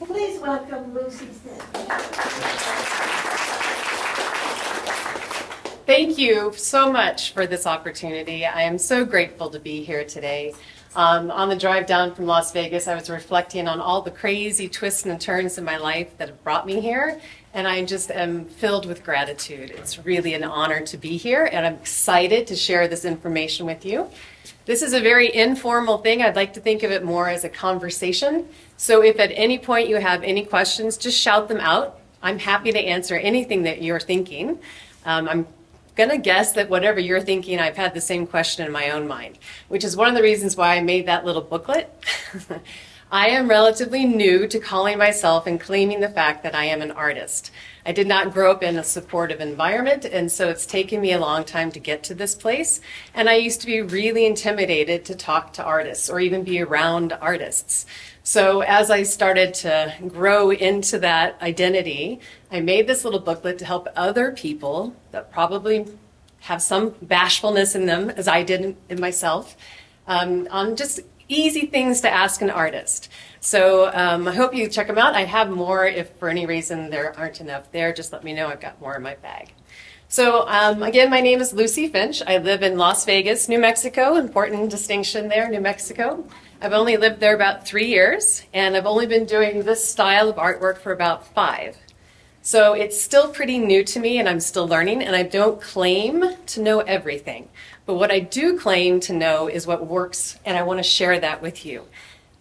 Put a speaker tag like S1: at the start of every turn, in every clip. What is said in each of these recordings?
S1: Please welcome Lucy Finch.
S2: Thank you so much for this opportunity. I am so grateful to be here today. On the drive down from Las Vegas, I was reflecting on all the crazy twists and turns in my life that have brought me here, and I just am filled with gratitude. It's really an honor to be here, and I'm excited to share this information with you. This is a very informal thing. I'd like to think of it more as a conversation. So if at any point you have any questions, just shout them out. I'm happy to answer anything that you're thinking. I'm going to guess that whatever you're thinking, I've had the same question in my own mind, which is one of the reasons why I made that little booklet. I am relatively new to calling myself and claiming the fact that I am an artist. I did not grow up in a supportive environment, and so it's taken me a long time to get to this place. And I used to be really intimidated to talk to artists or even be around artists. So as I started to grow into that identity, I made this little booklet to help other people that probably have some bashfulness in them, as I did in myself, on just easy things to ask an artist. So I hope you check them out. I have more. If for any reason there aren't enough there, just let me know. I've got more in my bag. So again, my name is Lucy Finch. I live in Las Vegas, New Mexico. Important distinction there, New Mexico. I've only lived there about 3 years, and I've only been doing this style of artwork for about 5. So it's still pretty new to me, and I'm still learning, and I don't claim to know everything. But what I do claim to know is what works, and I want to share that with you.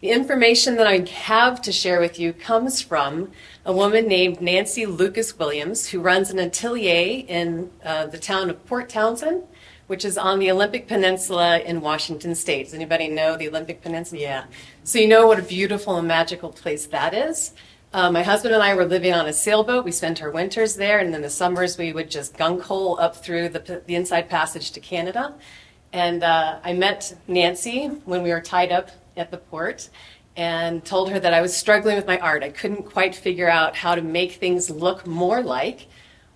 S2: The information that I have to share with you comes from a woman named Nancy Lucas Williams, who runs an atelier in the town of Port Townsend, which is on the Olympic Peninsula in Washington State. Does anybody know the Olympic Peninsula? Yeah. So you know what a beautiful and magical place that is. My husband and I were living on a sailboat. We spent our winters there, and in the summers we would just gunk hole up through the inside passage to Canada. And I met Nancy when we were tied up at the port and told her that I was struggling with my art. I couldn't quite figure out how to make things look more like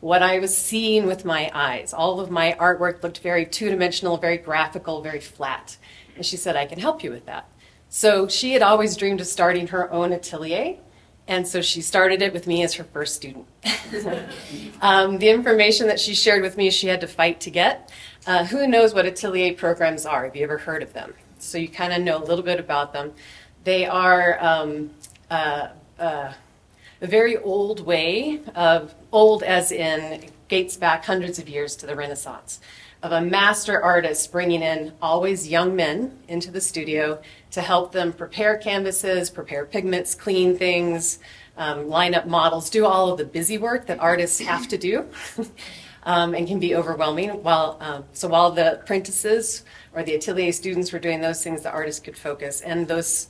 S2: what I was seeing with my eyes. All of my artwork looked very two-dimensional, very graphical, very flat. And she said, I can help you with that. So she had always dreamed of starting her own atelier. And so she started it with me as her first student. The information that she shared with me, she had to fight to get. Who knows what atelier programs are? Have you ever heard of them? So you kind of know a little bit about them. They are a very old way of, old as in dates back hundreds of years to the Renaissance, of a master artist bringing in always young men into the studio to help them prepare canvases, prepare pigments, clean things, line up models, do all of the busy work that artists have to do and can be overwhelming. So while the apprentices or the atelier students were doing those things, the artists could focus. And those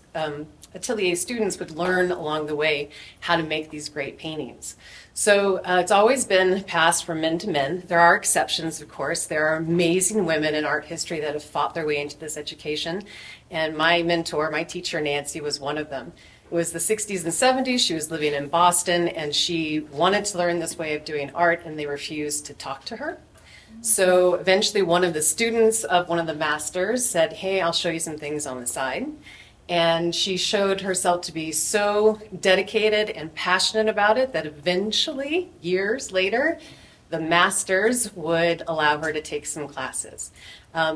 S2: atelier students would learn along the way how to make these great paintings. So it's always been passed from men to men. There are exceptions, of course. There are amazing women in art history that have fought their way into this education. And my mentor, my teacher, Nancy, was one of them. It was the 60s and 70s. She was living in Boston, and she wanted to learn this way of doing art, and they refused to talk to her. So eventually one of the students of one of the masters said, hey, I'll show you some things on the side. And she showed herself to be so dedicated and passionate about it that eventually, years later, the masters would allow her to take some classes.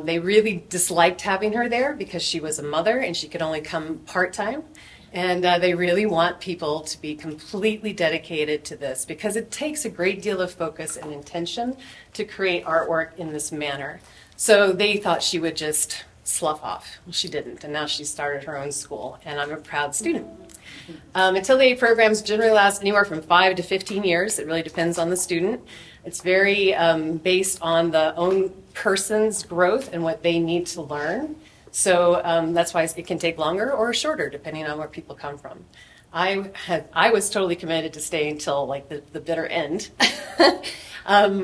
S2: They really disliked having her there because she was a mother and she could only come part-time. And they really want people to be completely dedicated to this because it takes a great deal of focus and intention to create artwork in this manner. So they thought she would just slough off. Well, she didn't, and now she started her own school, and I'm a proud student. Atelier programs generally last anywhere from 5 to 15 years. It really depends on the student. It's very based on the own person's growth and what they need to learn. So that's why it can take longer or shorter, depending on where people come from. I was totally committed to stay until like the bitter end.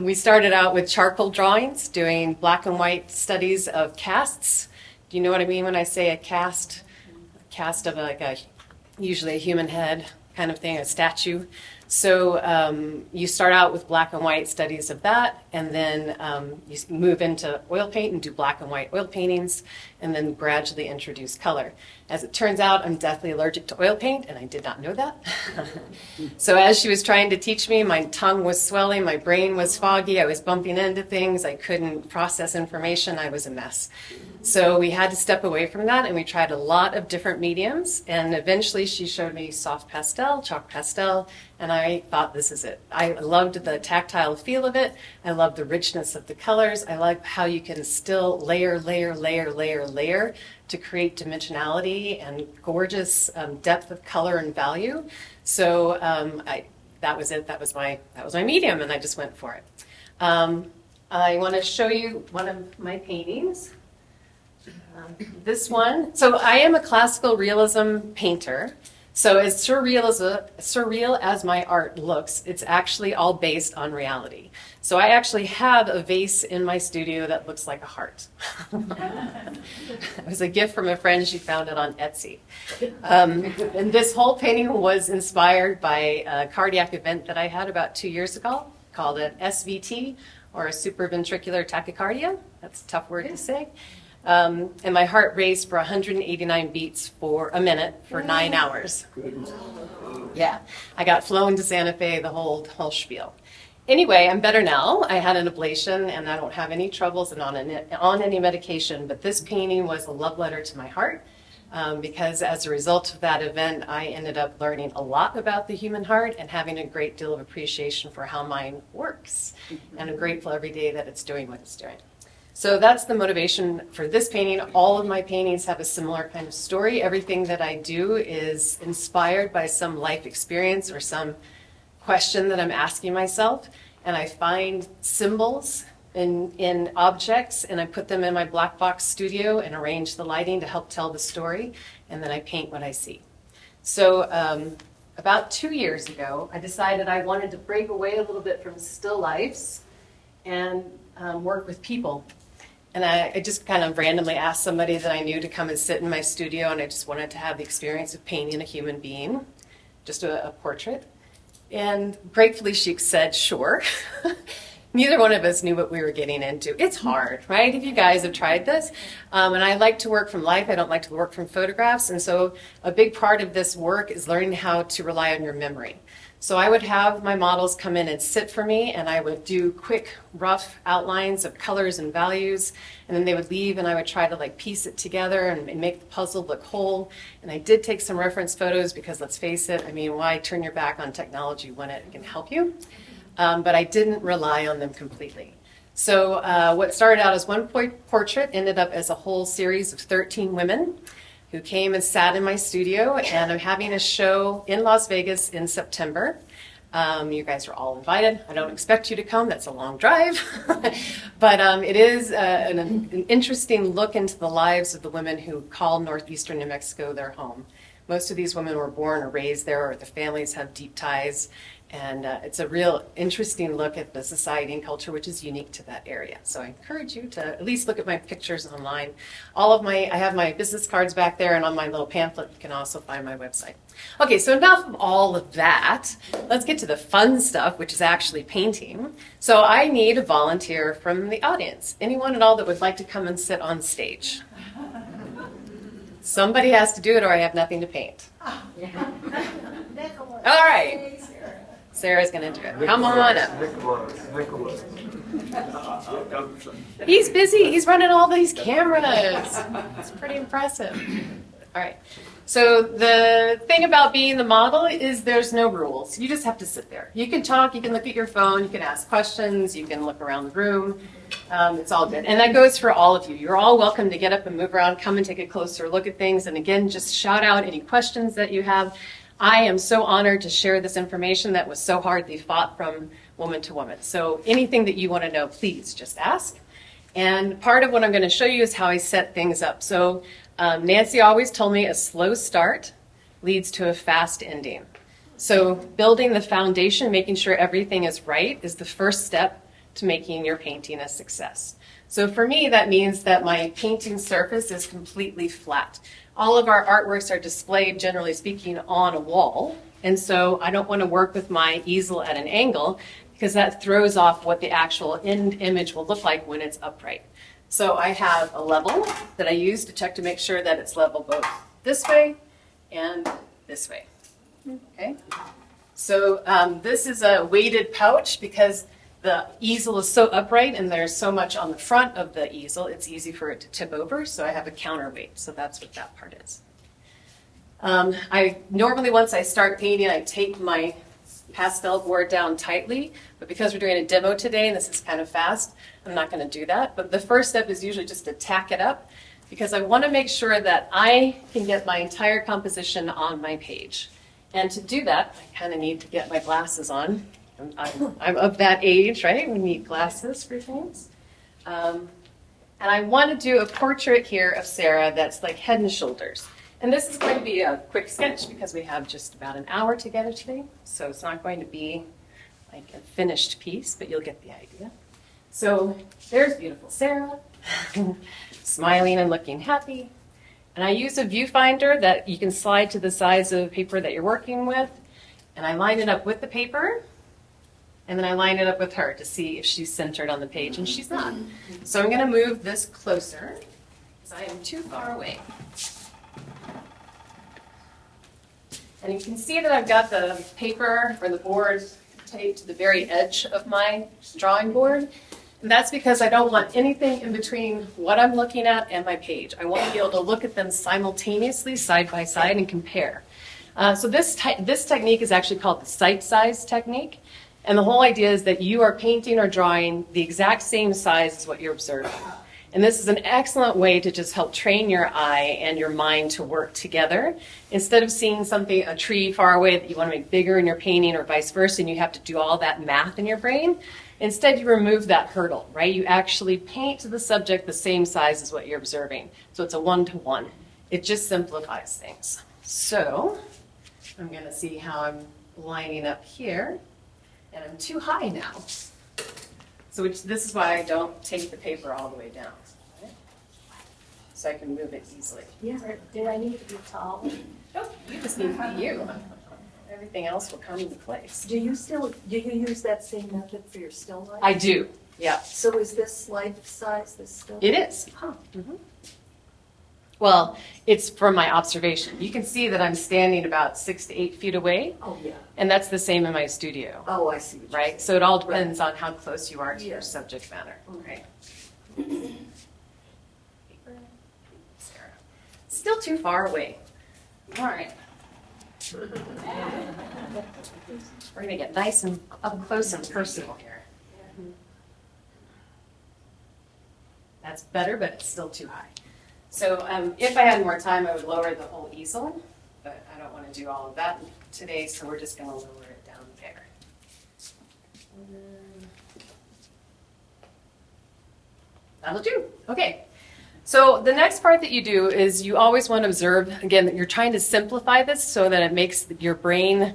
S2: We started out with charcoal drawings, doing black and white studies of casts. Do you know what I mean when I say a cast? A cast of usually a human head, kind of thing, a statue. So you start out with black and white studies of that, and then you move into oil paint and do black and white oil paintings, and then gradually introduce color. As it turns out, I'm deathly allergic to oil paint, and I did not know that. So as she was trying to teach me, my tongue was swelling, my brain was foggy, I was bumping into things, I couldn't process information, I was a mess. So we had to step away from that, and we tried a lot of different mediums, and eventually she showed me soft pastel, chalk pastel, and I thought, this is it. I loved the tactile feel of it. I loved the richness of the colors. I like how you can still layer to create dimensionality and gorgeous depth of color and value. So that was it. That was my medium, and I just went for it. I want to show you one of my paintings. This one. So I am a classical realism painter. So as surreal as my art looks, it's actually all based on reality. So I actually have a vase in my studio that looks like a heart. It was a gift from a friend. She found it on Etsy. And this whole painting was inspired by a cardiac event that I had about 2 years ago called an SVT, or a supraventricular tachycardia. That's a tough word to say. And my heart raced for 189 beats for a minute for 9 hours. Yeah, I got flown to Santa Fe, the whole spiel. Anyway, I'm better now. I had an ablation, and I don't have any troubles and on any medication. But this painting was a love letter to my heart, because as a result of that event, I ended up learning a lot about the human heart and having a great deal of appreciation for how mine works. And I'm grateful every day that it's doing what it's doing. So that's the motivation for this painting. All of my paintings have a similar kind of story. Everything that I do is inspired by some life experience or some question that I'm asking myself. And I find symbols in objects, and I put them in my black box studio and arrange the lighting to help tell the story. And then I paint what I see. So about 2 years ago, I decided I wanted to break away a little bit from still lifes and work with people. And I just kind of randomly asked somebody that I knew to come and sit in my studio, and I just wanted to have the experience of painting a human being, just a portrait. And gratefully she said, sure. Neither one of us knew what we were getting into. It's hard, right? If you guys have tried this. And I like to work from life. I don't like to work from photographs. And so a big part of this work is learning how to rely on your memory. So I would have my models come in and sit for me, and I would do quick, rough outlines of colors and values, and then they would leave, and I would try to piece it together and make the puzzle look whole. And I did take some reference photos because, let's face it, I mean, why turn your back on technology when it can help you? But I didn't rely on them completely. So what started out as one portrait ended up as a whole series of 13 women who came and sat in my studio, and I'm having a show in Las Vegas in September. You guys are all invited. I don't expect you to come. That's a long drive. But it is an interesting look into the lives of the women who call northeastern New Mexico their home. Most of these women were born or raised there, or their families have deep ties. And it's a real interesting look at the society and culture, which is unique to that area. So I encourage you to at least look at my pictures online. I have my business cards back there, and on my little pamphlet, you can also find my website. Okay, so enough of all of that. Let's get to the fun stuff, which is actually painting. So I need a volunteer from the audience. Anyone at all that would like to come and sit on stage? Somebody has to do it, or I have nothing to paint. All right. Sarah's going to do it. Come on up.
S3: Nicholas.
S2: He's busy. He's running all these cameras. It's pretty impressive. All right. So the thing about being the model is there's no rules. You just have to sit there. You can talk. You can look at your phone. You can ask questions. You can look around the room. It's all good. And that goes for all of you. You're all welcome to get up and move around, come and take a closer look at things. And again, just shout out any questions that you have. I am so honored to share this information that was so hardly fought from woman to woman. So anything that you want to know, please just ask. And part of what I'm going to show you is how I set things up. So Nancy always told me a slow start leads to a fast ending. So building the foundation, making sure everything is right, is the first step to making your painting a success. So for me, that means that my painting surface is completely flat. All of our artworks are displayed, generally speaking, on a wall. And so I don't want to work with my easel at an angle because that throws off what the actual end image will look like when it's upright. So I have a level that I use to check to make sure that it's level both this way and this way. Okay. So this is a weighted pouch because the easel is so upright and there's so much on the front of the easel, it's easy for it to tip over. So I have a counterweight. So that's what that part is. I normally, once I start painting, I tape my pastel board down tightly, but because we're doing a demo today and this is kind of fast, I'm not going to do that. But the first step is usually just to tack it up because I want to make sure that I can get my entire composition on my page. And to do that, I kind of need to get my glasses on. I'm of that age, right? We need glasses for things. And I want to do a portrait here of Sarah that's like head and shoulders. And this is going to be a quick sketch because we have just about an hour together today. So it's not going to be like a finished piece, but you'll get the idea. So there's beautiful Sarah, smiling and looking happy. And I use a viewfinder that you can slide to the size of paper that you're working with. And I line it up with the paper. And then I line it up with her to see if she's centered on the page, and she's not. So I'm going to move this closer because I am too far away. And you can see that I've got the paper or the board taped to the very edge of my drawing board. And that's because I don't want anything in between what I'm looking at and my page. I want to be able to look at them simultaneously, side by side, and compare. So this technique is actually called the sight size technique. And the whole idea is that you are painting or drawing the exact same size as what you're observing. And this is an excellent way to just help train your eye and your mind to work together. Instead of seeing something, a tree far away that you want to make bigger in your painting or vice versa, and you have to do all that math in your brain, instead you remove that hurdle, right? You actually paint the subject the same size as what you're observing. So it's a one-to-one. It just simplifies things. So I'm going to see how I'm lining up here. And I'm too high now. So this is why I don't take the paper all the way down. Right? So I can move it easily.
S1: Yeah, do I need to be tall?
S2: Nope, you just need to be you. Everything else will come into place.
S1: Do you use that same method for your still life?
S2: I do, yeah.
S1: So is this life size, this still?
S2: It is.
S1: Huh.
S2: Mm-hmm. Well, it's from my observation. You can see that I'm standing about 6 to 8 feet away.
S1: Oh, yeah.
S2: And that's the same in my studio.
S1: Oh, I see.
S2: Right? So it all depends on how close you are to your subject matter. Right? Sarah. Still too far away. All right. We're going to get nice and up close and personal here. That's better, but it's still too high. So if I had more time, I would lower the whole easel, but I don't want to do all of that today, so we're just going to lower it down there. That'll do. Okay. So the next part that you do is you always want to observe, again, that you're trying to simplify this so that it makes your brain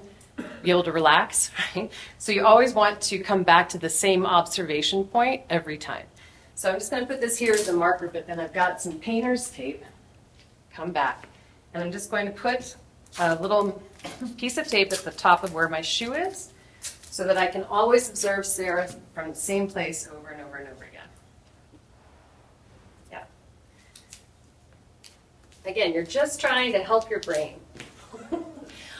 S2: be able to relax, right? So you always want to come back to the same observation point every time. So I'm just going to put this here as a marker, but then I've got some painter's tape. Come back. And I'm just going to put a little piece of tape at the top of where my shoe is so that I can always observe Sarah from the same place over and over and over again. Yeah. Again, you're just trying to help your brain.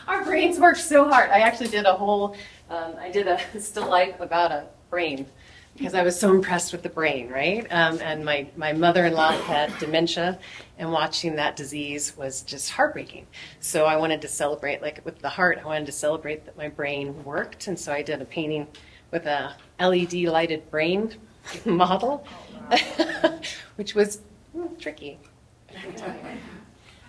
S2: Our brains work so hard. I actually did a whole, I did a still life about a brain because I was so impressed with the brain, right? And my mother-in-law had dementia, and watching that disease was just heartbreaking. So I wanted to celebrate, like with the heart, I wanted to celebrate that my brain worked, and so I did a painting with a LED lighted brain model, which was tricky.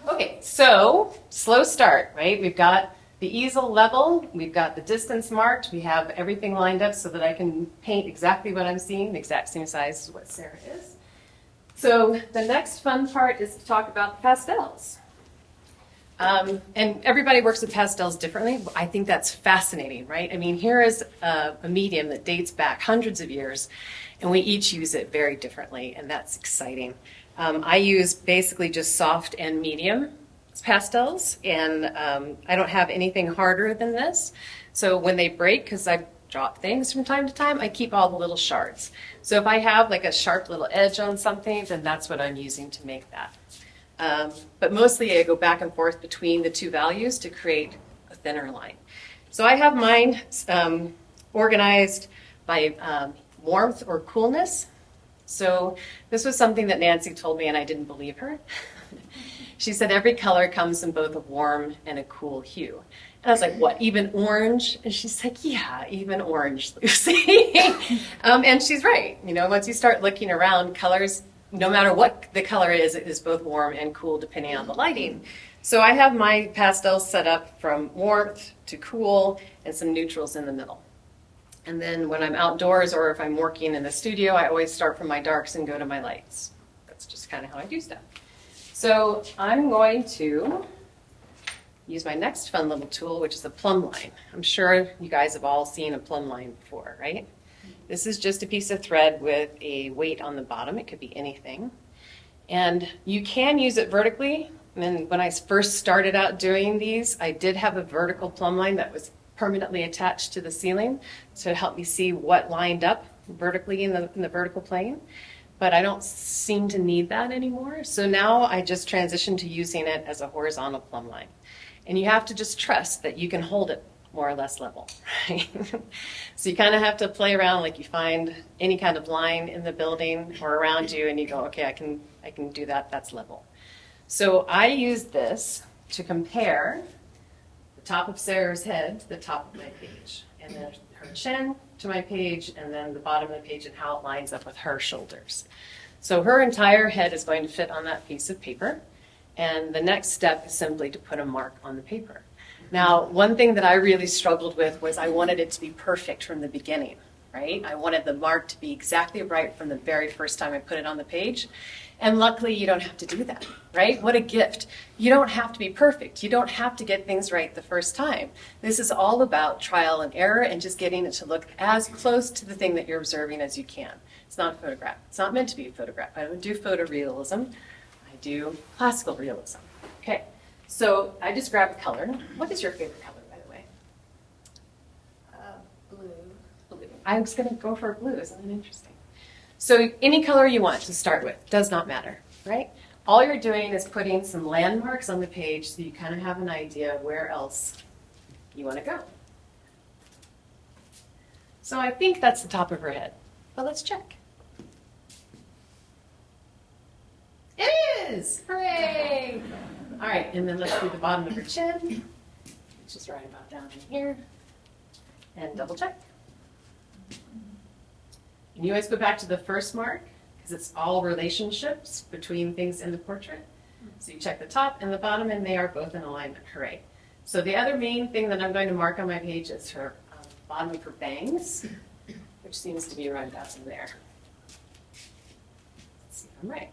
S2: Okay, so slow start, right? We've got the easel level, we've got the distance marked, we have everything lined up so that I can paint exactly what I'm seeing, the exact same size as what Sarah is. So the next fun part is to talk about the pastels. And everybody works with pastels differently. I think that's fascinating, right? I mean, here is a medium that dates back hundreds of years, and we each use it very differently, and that's exciting. I use basically just soft and medium pastels, and I don't have anything harder than this. So when they break, because I drop things from time to time, I keep all the little shards. So if I have like a sharp little edge on something, then that's what I'm using to make that. But mostly I go back and forth between the two values to create a thinner line. So I have mine organized by warmth or coolness. So this was something that Nancy told me and I didn't believe her. She said every color comes in both a warm and a cool hue. And I was like, what, even orange? And she's like, yeah, even orange, Lucy. And she's right. You know, once you start looking around, colors, no matter what the color is, it is both warm and cool depending on the lighting. So I have my pastels set up from warmth to cool and some neutrals in the middle. And then when I'm outdoors or if I'm working in the studio, I always start from my darks and go to my lights. That's just kind of how I do stuff. So I'm going to use my next fun little tool, which is a plumb line. I'm sure you guys have all seen a plumb line before, right? This is just a piece of thread with a weight on the bottom. It could be anything. And you can use it vertically. And when I first started out doing these, I did have a vertical plumb line that was permanently attached to the ceiling to help me see what lined up vertically in the vertical plane. But I don't seem to need that anymore. So now I just transitioned to using it as a horizontal plumb line. And you have to just trust that you can hold it more or less level, right? So you kind of have to play around like you find any kind of line in the building or around you and you go, okay, I can do that, that's level. So I use this to compare the top of Sarah's head to the top of my page, and then her chin to my page, and then the bottom of the page and how it lines up with her shoulders. So her entire head is going to fit on that piece of paper, and the next step is simply to put a mark on the paper. Now, one thing that I really struggled with was I wanted it to be perfect from the beginning, right? I wanted the mark to be exactly right from the very first time I put it on the page. And luckily, you don't have to do that, right? What a gift. You don't have to be perfect. You don't have to get things right the first time. This is all about trial and error and just getting it to look as close to the thing that you're observing as you can. It's not a photograph. It's not meant to be a photograph. I don't do photorealism. I do classical realism. Okay, so I just grabbed a color. What is your favorite color, by the way?
S1: Blue.
S2: Blue. I was going to go for blue. Isn't that interesting? So any color you want to start with, does not matter, right? All you're doing is putting some landmarks on the page so you kind of have an idea of where else you want to go. So I think that's the top of her head, but let's check. It is! Hooray! All right, and then let's do the bottom of her chin, which is right about down in here, and double check. And you always go back to the first mark because it's all relationships between things in the portrait. So you check the top and the bottom and they are both in alignment. Hooray. So the other main thing that I'm going to mark on my page is her bottom of her bangs, which seems to be right about in there. Let's see if I'm right.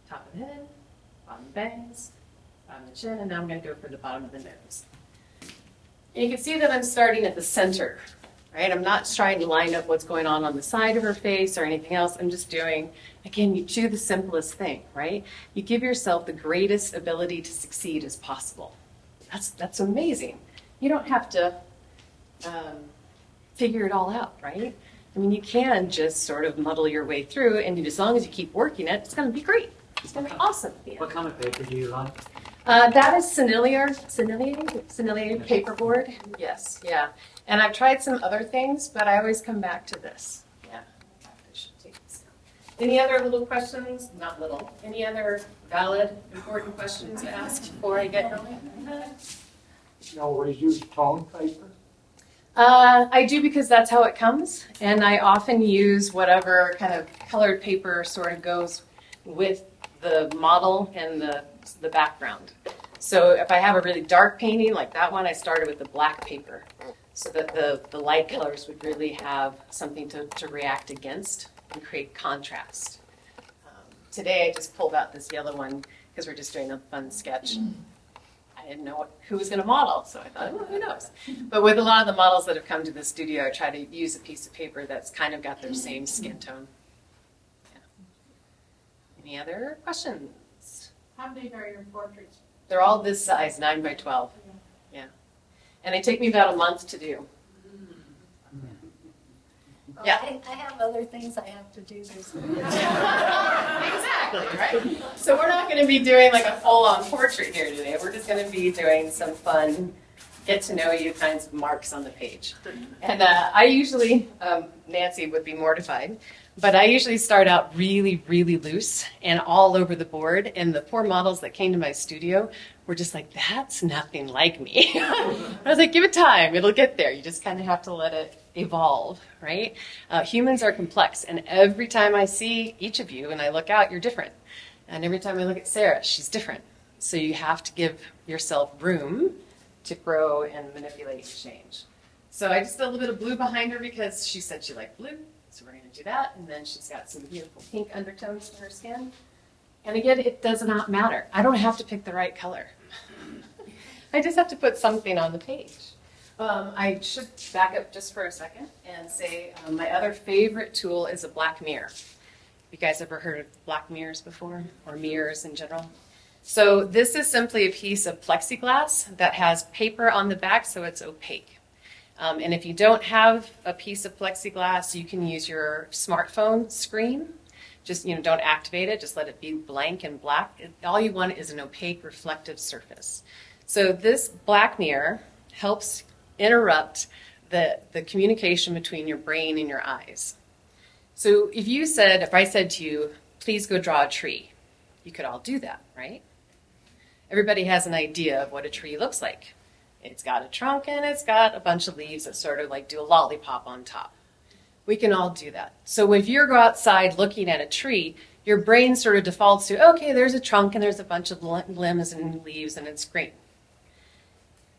S2: Top of the head, bottom of the bangs, bottom of the chin, and now I'm going to go for the bottom of the nose. And you can see that I'm starting at the center. Right? I'm not trying to line up what's going on the side of her face or anything else. I'm just doing, again, you do the simplest thing, right? You give yourself the greatest ability to succeed as possible. That's amazing. You don't have to figure it all out, right? I mean, you can just sort of muddle your way through, and as long as you keep working it, it's going to be great. It's going to be awesome.
S3: What kind of paper do you like?
S2: That is Sennelier paperboard. Yes, yeah. And I've tried some other things, but I always come back to this. Yeah. I should take this down. Any other little questions? Not little. Any other valid, important questions to ask before I get going?
S3: You always use tone paper?
S2: I do because that's how it comes. And I often use whatever kind of colored paper sort of goes with the model and the background. So if I have a really dark painting like that one, I started with the black paper so that the light colors would really have something to react against and create contrast. Today I just pulled out this yellow one because we're just doing a fun sketch. didn't know who was going to model, so I thought, well, who knows? But with a lot of the models that have come to the studio, I try to use a piece of paper that's kind of got their same skin tone. Yeah. Any other questions?
S4: How big are your portraits?
S2: They're all this size, 9 by 12. Yeah. And they take me about a month to do.
S1: Oh,
S2: Yeah.
S1: I have other things I have to do this week.
S2: Exactly, right? So we're not going to be doing like a full-on portrait here today. We're just going to be doing some fun, get-to-know-you kinds of marks on the page. And I usually, Nancy would be mortified, but I usually start out really, really loose and all over the board. And the poor models that came to my studio were just like, that's nothing like me. I was like, give it time. It'll get there. You just kind of have to let it evolve, right? Humans are complex. And every time I see each of you and I look out, you're different. And every time I look at Sarah, she's different. So you have to give yourself room to grow and manipulate and change. So I just did a little bit of blue behind her because she said she liked blue. So we're going to do that. And then she's got some beautiful pink undertones to her skin. And again, it does not matter. I don't have to pick the right color. I just have to put something on the page. I should back up just for a second and say my other favorite tool is a black mirror. You guys ever heard of black mirrors before, or mirrors in general? So this is simply a piece of plexiglass that has paper on the back, so it's opaque. And if you don't have a piece of plexiglass, you can use your smartphone screen. Just, don't activate it. Just let it be blank and black. All you want is an opaque, reflective surface. So this black mirror helps interrupt the communication between your brain and your eyes. So if I said to you, please go draw a tree, you could all do that, right? Everybody has an idea of what a tree looks like. It's got a trunk and it's got a bunch of leaves that sort of like do a lollipop on top. We can all do that. So if you go outside looking at a tree, your brain sort of defaults to, okay, there's a trunk and there's a bunch of limbs and leaves and it's green.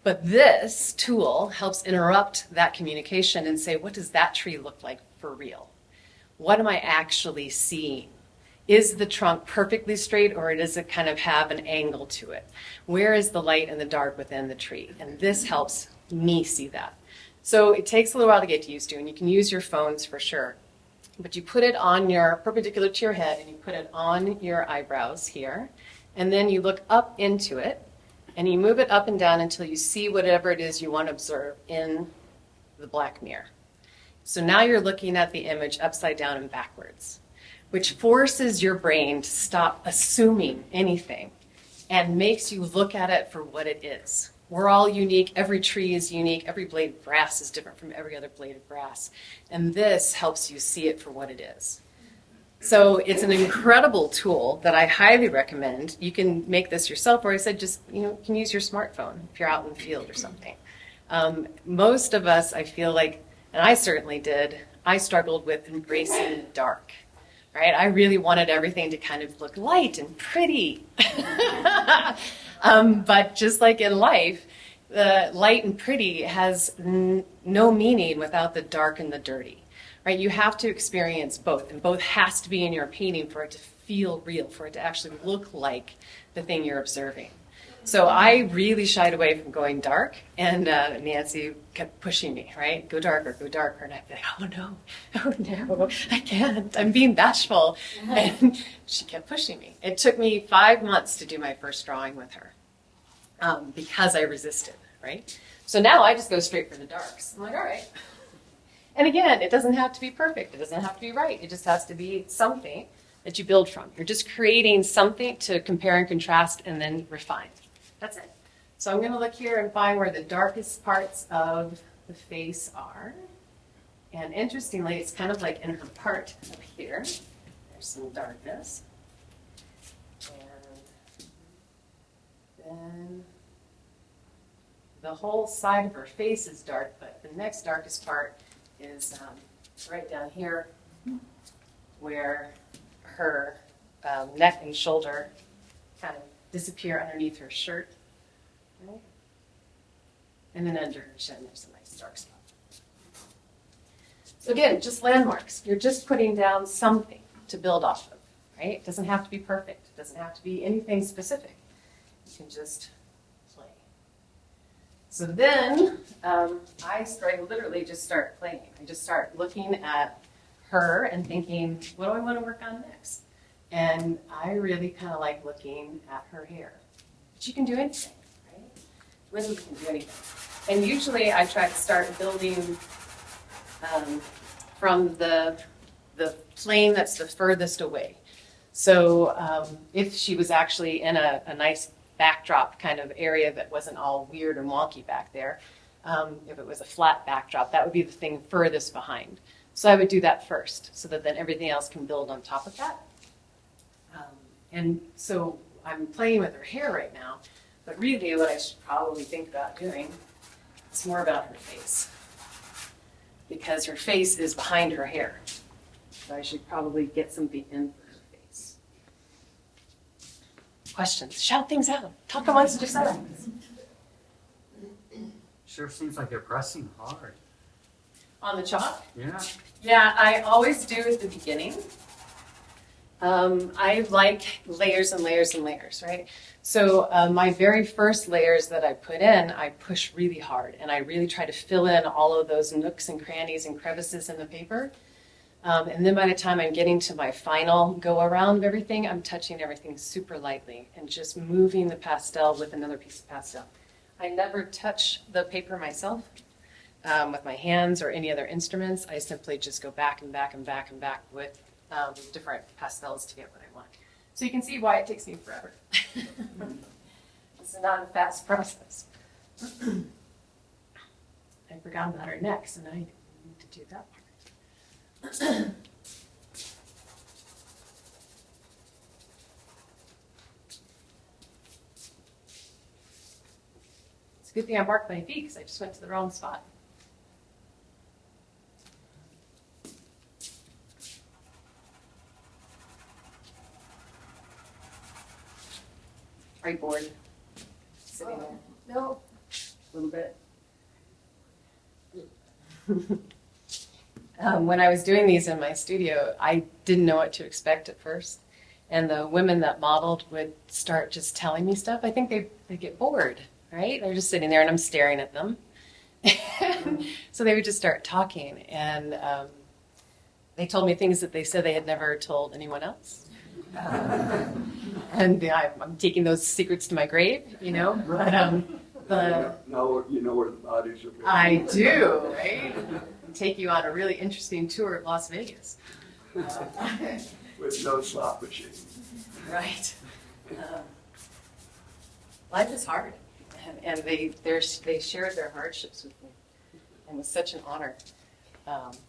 S2: But this tool helps interrupt that communication and say, what does that tree look like for real? What am I actually seeing? Is the trunk perfectly straight or does it kind of have an angle to it? Where is the light and the dark within the tree? And this helps me see that. So it takes a little while to get used to, and you can use your phones for sure. But you put it on perpendicular to your head, and you put it on your eyebrows here, and then you look up into it, and you move it up and down until you see whatever it is you want to observe in the black mirror. So now you're looking at the image upside down and backwards, which forces your brain to stop assuming anything and makes you look at it for what it is. We're all unique. Every tree is unique. Every blade of grass is different from every other blade of grass. And this helps you see it for what it is. So it's an incredible tool that I highly recommend. You can make this yourself, or I said just, you can use your smartphone if you're out in the field or something. Most of us, I feel like, and I certainly did, I struggled with embracing the dark. Right? I really wanted everything to kind of look light and pretty. But just like in life, the light and pretty has no meaning without the dark and the dirty. Right? You have to experience both, and both has to be in your painting for it to feel real, for it to actually look like the thing you're observing. So I really shied away from going dark, and Nancy kept pushing me, right? Go darker, and I'd be like, oh no, I can't, I'm being bashful. And she kept pushing me. It took me 5 months to do my first drawing with her because I resisted, right? So now I just go straight for the darks. I'm like, all right. And again, it doesn't have to be perfect. It doesn't have to be right. It just has to be something that you build from. You're just creating something to compare and contrast and then refine. That's it. So I'm going to look here and find where the darkest parts of the face are. And interestingly, it's kind of like in her part up here. There's some darkness. And then the whole side of her face is dark, but the next darkest part is right down here where her neck and shoulder kind of disappear underneath her shirt. Right? And then under her chin, there's a nice dark spot. So again, just landmarks. You're just putting down something to build off of, right? It doesn't have to be perfect. It doesn't have to be anything specific. You can just play. So then I literally just start playing. I just start looking at her and thinking, what do I want to work on next? And I really kind of like looking at her hair. But you can do anything, right? Women can do anything. And usually I try to start building from the plane that's the furthest away. So if she was actually in a nice backdrop kind of area that wasn't all weird and wonky back there, if it was a flat backdrop, that would be the thing furthest behind. So I would do that first so that then everything else can build on top of that. And so I'm playing with her hair right now, but really what I should probably think about doing is more about her face, because her face is behind her hair. So I should probably get something in for her face. Questions? Shout things out. Talk amongst yourselves.
S4: Sure seems like you're pressing hard.
S2: On the chalk?
S4: Yeah.
S2: Yeah, I always do at the beginning. I like layers and layers and layers, right? So my very first layers that I put in, I push really hard, and I really try to fill in all of those nooks and crannies and crevices in the paper. And then by the time I'm getting to my final go around of everything, I'm touching everything super lightly and just moving the pastel with another piece of pastel. I never touch the paper myself with my hands or any other instruments. I simply just go back and back and back and back with different pastels to get what I want. So you can see why it takes me forever. It's not a fast process. I forgot about her neck, so now I need to do that part. It's a good thing I marked my feet because I just went to the wrong spot. Are you bored? Sitting there?
S1: No,
S2: A little bit. When I was doing these in my studio, I didn't know what to expect at first. And the women that modeled would start just telling me stuff. I think they get bored, right? They're just sitting there and I'm staring at them. So they would just start talking. And they told me things that they said they had never told anyone else. And I'm taking those secrets to my grave, you know. But
S5: Now you know where the bodies are.
S2: I do, right? Take you on a really interesting tour of Las Vegas.
S5: With no slot machine.
S2: Right. Life is hard, and they shared their hardships with me, and it was such an honor.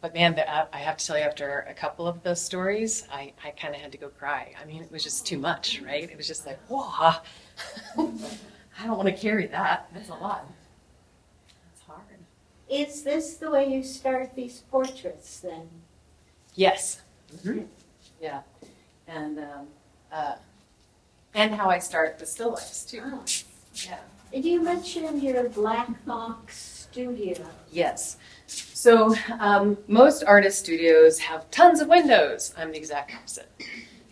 S2: But man, I have to tell you, after a couple of those stories, I kind of had to go cry. I mean, it was just too much, right? It was just like, whoa, I don't want to carry that. That's a lot. It's hard.
S6: Is this the way you start these portraits then?
S2: Yes. Mm-hmm. Yeah. And how I start the still lifes too.
S6: Oh.
S2: Yeah.
S6: And you mentioned your black box studio.
S2: Yes. So most artist studios have tons of windows. I'm the exact opposite.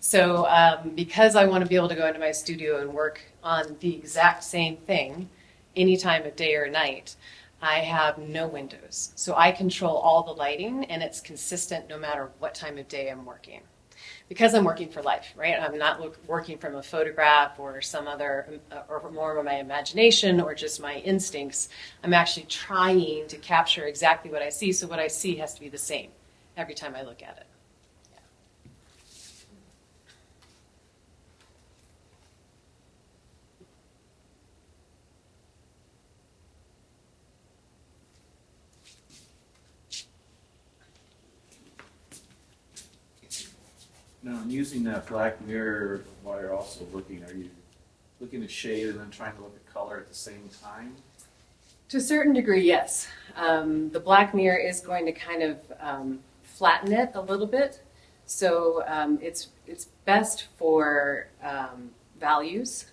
S2: So because I want to be able to go into my studio and work on the exact same thing any time of day or night, I have no windows. So I control all the lighting, and it's consistent no matter what time of day I'm working. Because I'm working for life, right? I'm not working from a photograph or some other, or more of my imagination or just my instincts. I'm actually trying to capture exactly what I see, so what I see has to be the same every time I look at it. Yeah.
S7: Now, I'm using that black mirror while you're also looking. Are you looking at shade and then trying to look at color at the same time?
S2: To a certain degree, yes. The black mirror is going to kind of flatten it a little bit. So it's best for values,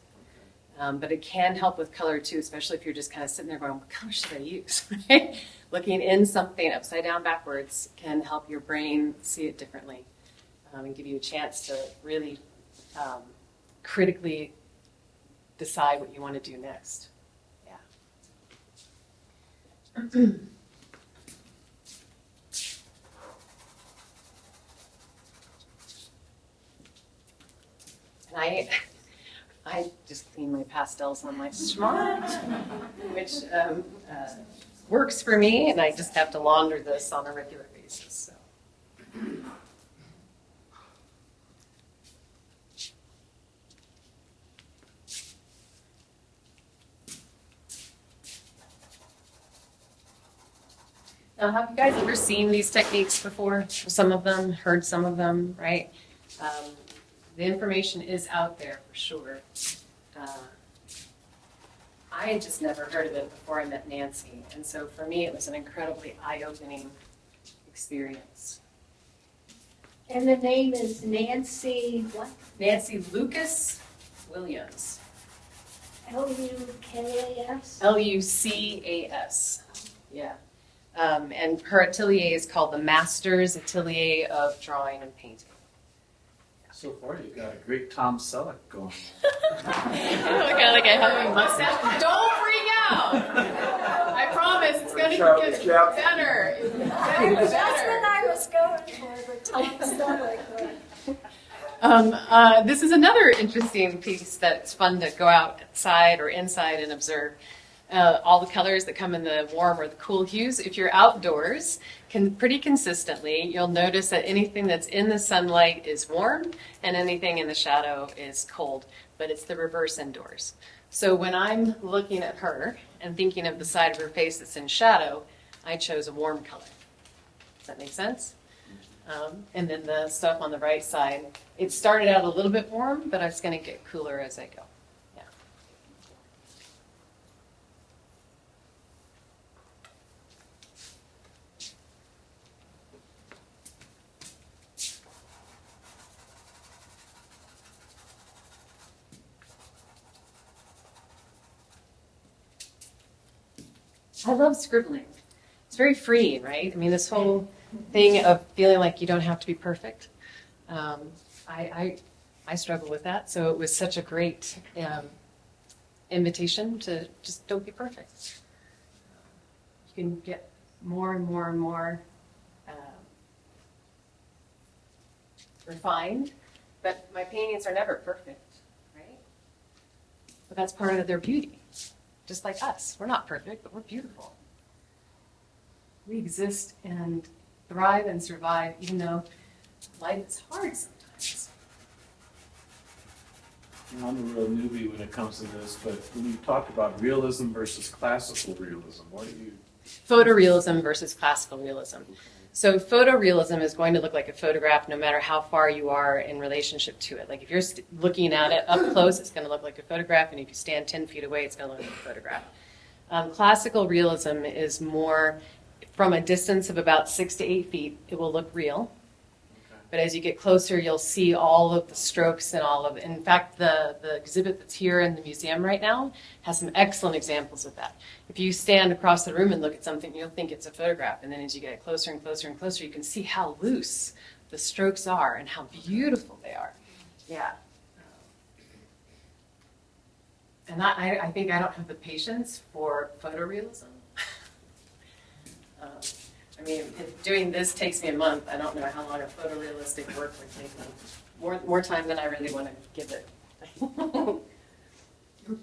S2: but it can help with color too, especially if you're just kind of sitting there going, what color should I use? Right? Looking in something upside down backwards can help your brain see it differently. And give you a chance to really critically decide what you want to do next. Yeah. I just clean my pastels on my Smart, which works for me, and I just have to launder this on a regular basis. So. Now, have you guys ever seen these techniques before? Some of them, heard some of them, right? The information is out there for sure. I had just never heard of it before I met Nancy, and so for me it was an incredibly eye-opening experience.
S6: And the name is Nancy what?
S2: Nancy Lucas Williams.
S6: L-U-K-A-S?
S2: Lucas. Yeah. And her atelier is called the Masters Atelier of Drawing and Painting.
S7: So far, you've got a great Tom Selleck going.
S2: Oh my God, like I have a mustache. Don't freak out! I promise it's going to get better. It's getting
S1: That's what
S2: better.
S1: I was going for, but Tom Selleck.
S2: This is another interesting piece that's fun to go outside or inside and observe. All the colors that come in the warm or the cool hues. If you're outdoors, pretty consistently, you'll notice that anything that's in the sunlight is warm and anything in the shadow is cold, but it's the reverse indoors. So when I'm looking at her and thinking of the side of her face that's in shadow, I chose a warm color. Does that make sense? And then the stuff on the right side, it started out a little bit warm, but it's going to get cooler as I go. I love scribbling. It's very freeing, right? I mean, this whole thing of feeling like you don't have to be perfect. I struggle with that, so it was such a great invitation to just don't be perfect. You can get more and more and more refined, but my paintings are never perfect, right? But that's part of their beauty. Just like us. We're not perfect, but we're beautiful. We exist and thrive and survive, even though life is hard sometimes.
S7: I'm a real newbie when it comes to this, but when you talk about realism versus classical realism, what do you...
S2: Photorealism versus classical realism. So photorealism is going to look like a photograph no matter how far you are in relationship to it. Like if you're looking at it up close, it's going to look like a photograph, and if you stand 10 feet away, it's going to look like a photograph. Classical realism is more from a distance of about 6 to 8 feet, it will look real. But as you get closer, you'll see all of the strokes and all of it. In fact, the exhibit that's here in the museum right now has some excellent examples of that. If you stand across the room and look at something, you'll think it's a photograph. And then as you get closer and closer and closer, you can see how loose the strokes are and how beautiful they are. Yeah. And I think I don't have the patience for photorealism. I mean, if doing this takes me a month, I don't know how long a photorealistic work would take me. More time than I really want to give it.
S8: Your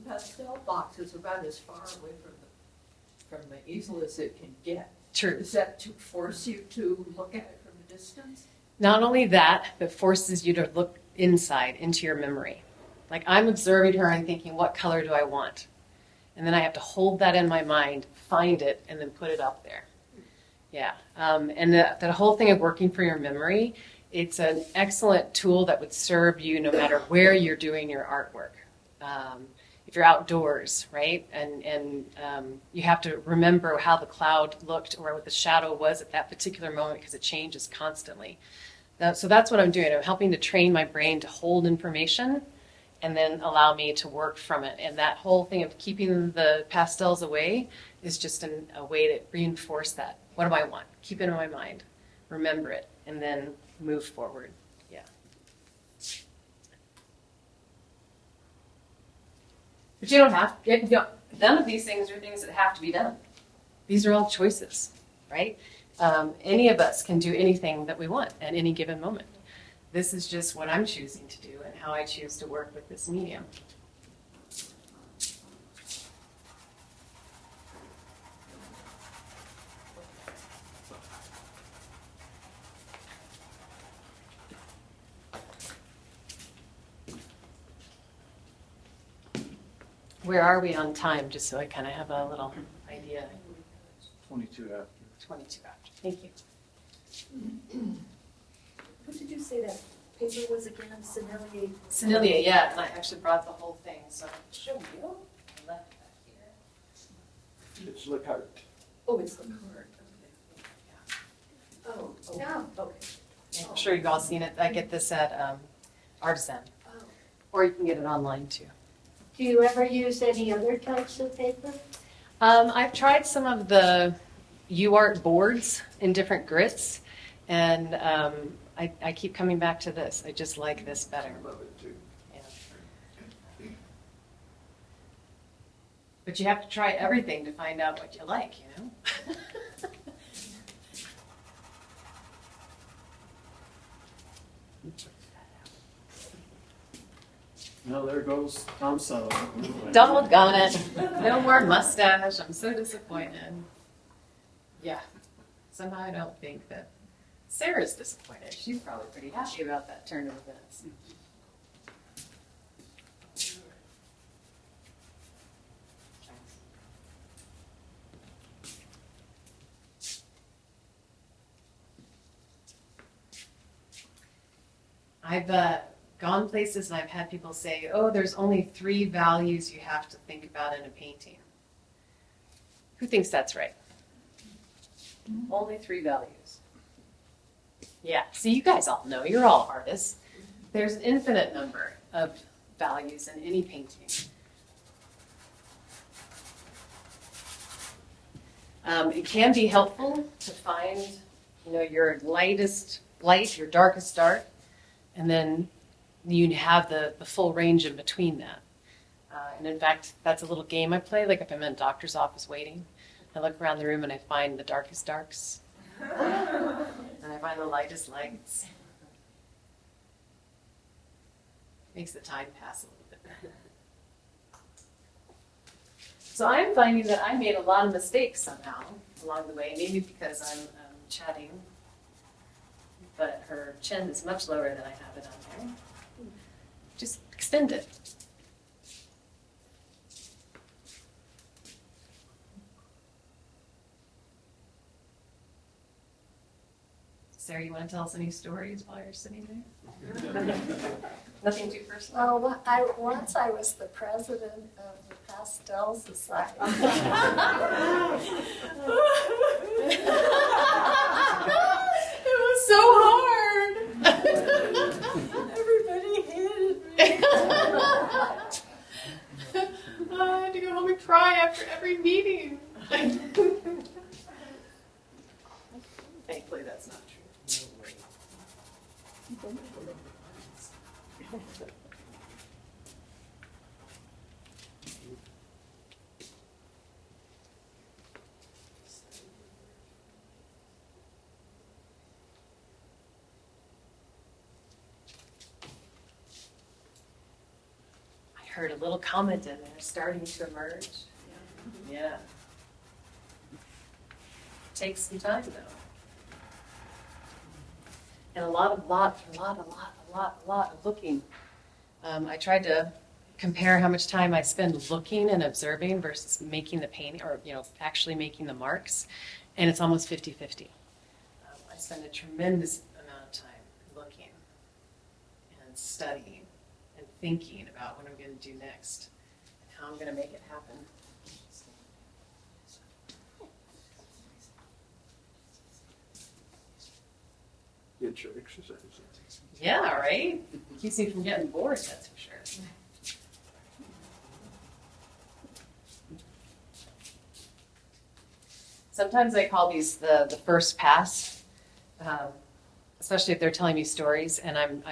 S8: pastel box is about as far away from the easel as it can get.
S2: True.
S8: Is that to force you to look at it from a distance?
S2: Not only that, but forces you to look inside, into your memory. Like I'm observing her and thinking, what color do I want? And then I have to hold that in my mind, find it, and then put it up there. Yeah, and the whole thing of working for your memory, it's an excellent tool that would serve you no matter where you're doing your artwork. If you're outdoors, right, and you have to remember how the cloud looked or what the shadow was at that particular moment because it changes constantly. So that's what I'm doing. I'm helping to train my brain to hold information and then allow me to work from it. And that whole thing of keeping the pastels away is just a way to reinforce that. What do I want? Keep it in my mind. Remember it. And then move forward. Yeah. But you don't have, none of these things are things that have to be done. These are all choices, right? Any of us can do anything that we want at any given moment. This is just what I'm choosing to do and how I choose to work with this medium. Where are we on time, just so I kind of have a little idea?
S7: 22 after.
S2: 22 after. Thank you.
S1: What did you say that paper was again? Sennelier.
S2: Sennelier, yeah, and I actually brought the whole thing, so I'll show you. I left that here.
S5: It's the cart.
S1: Oh, it's the card. Okay. Oh,
S6: No.
S1: okay.
S2: I'm sure you've all seen it. I get this at Artisan,
S1: Oh.
S2: or you can get it online too.
S6: Do you ever use any other types of paper?
S2: I've tried some of the UArt boards in different grits, and I keep coming back to this. I just like this better.
S5: I love it too.
S2: Yeah. But you have to try everything to find out what you like, you know?
S7: No, there goes Thompson.
S2: Doggone it. No more mustache. I'm so disappointed. Yeah. Somehow I don't think that Sarah's disappointed. She's probably pretty happy about that turn of events. I've gone places and I've had people say, oh, there's only 3 values you have to think about in a painting. Who thinks that's right? Only 3 values. Yeah, so you guys all know, you're all artists. There's an infinite number of values in any painting. It can be helpful to find, your lightest light, your darkest dark, and then you have the full range in between that. And in fact, that's a little game I play, like if I'm in a doctor's office waiting. I look around the room and I find the darkest darks. And I find the lightest lights. Makes the time pass a little bit better. So I'm finding that I made a lot of mistakes somehow along the way, maybe because I'm chatting, but her chin is much lower than I have it on there. Just extend it. Sarah, you want to tell us any stories while you're sitting there? Nothing too personal?
S1: Well, once I was the president of the Pastel Society.
S2: It was so hard.
S1: Everybody hated me.
S2: I had to go home and cry after every meeting. Thankfully, that's not true. I heard a little comment in there starting to emerge. Yeah. Takes some time though. And a lot of looking. I tried to compare how much time I spend looking and observing versus making the painting, or actually making the marks, and it's almost 50-50. I spend a tremendous amount of time looking and studying and thinking about what I'm going to do next and how I'm going to make it happen.
S5: Get your exercise.
S2: Yeah, right? Keeps me from getting bored, that's for sure. Sometimes I call these the first pass, especially if they're telling me stories and I'm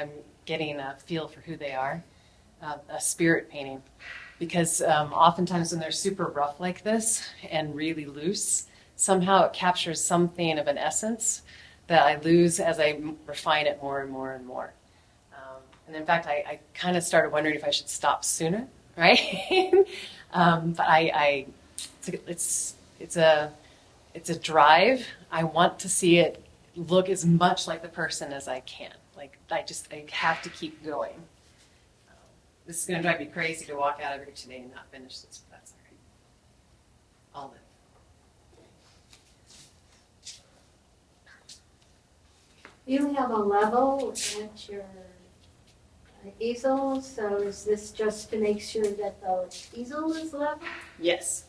S2: getting a feel for who they are, a spirit painting. Because oftentimes when they're super rough like this and really loose, somehow it captures something of an essence that I lose as I refine it more and more and more. And in fact, I kind of started wondering if I should stop sooner, right? But it's a drive. I want to see it look as much like the person as I can. Like I have to keep going. This is going to drive me crazy to walk out of here today and not finish this, but that's all right. I'll live.
S6: You have a level at your easel, so is this just to make sure that the easel is level?
S2: Yes.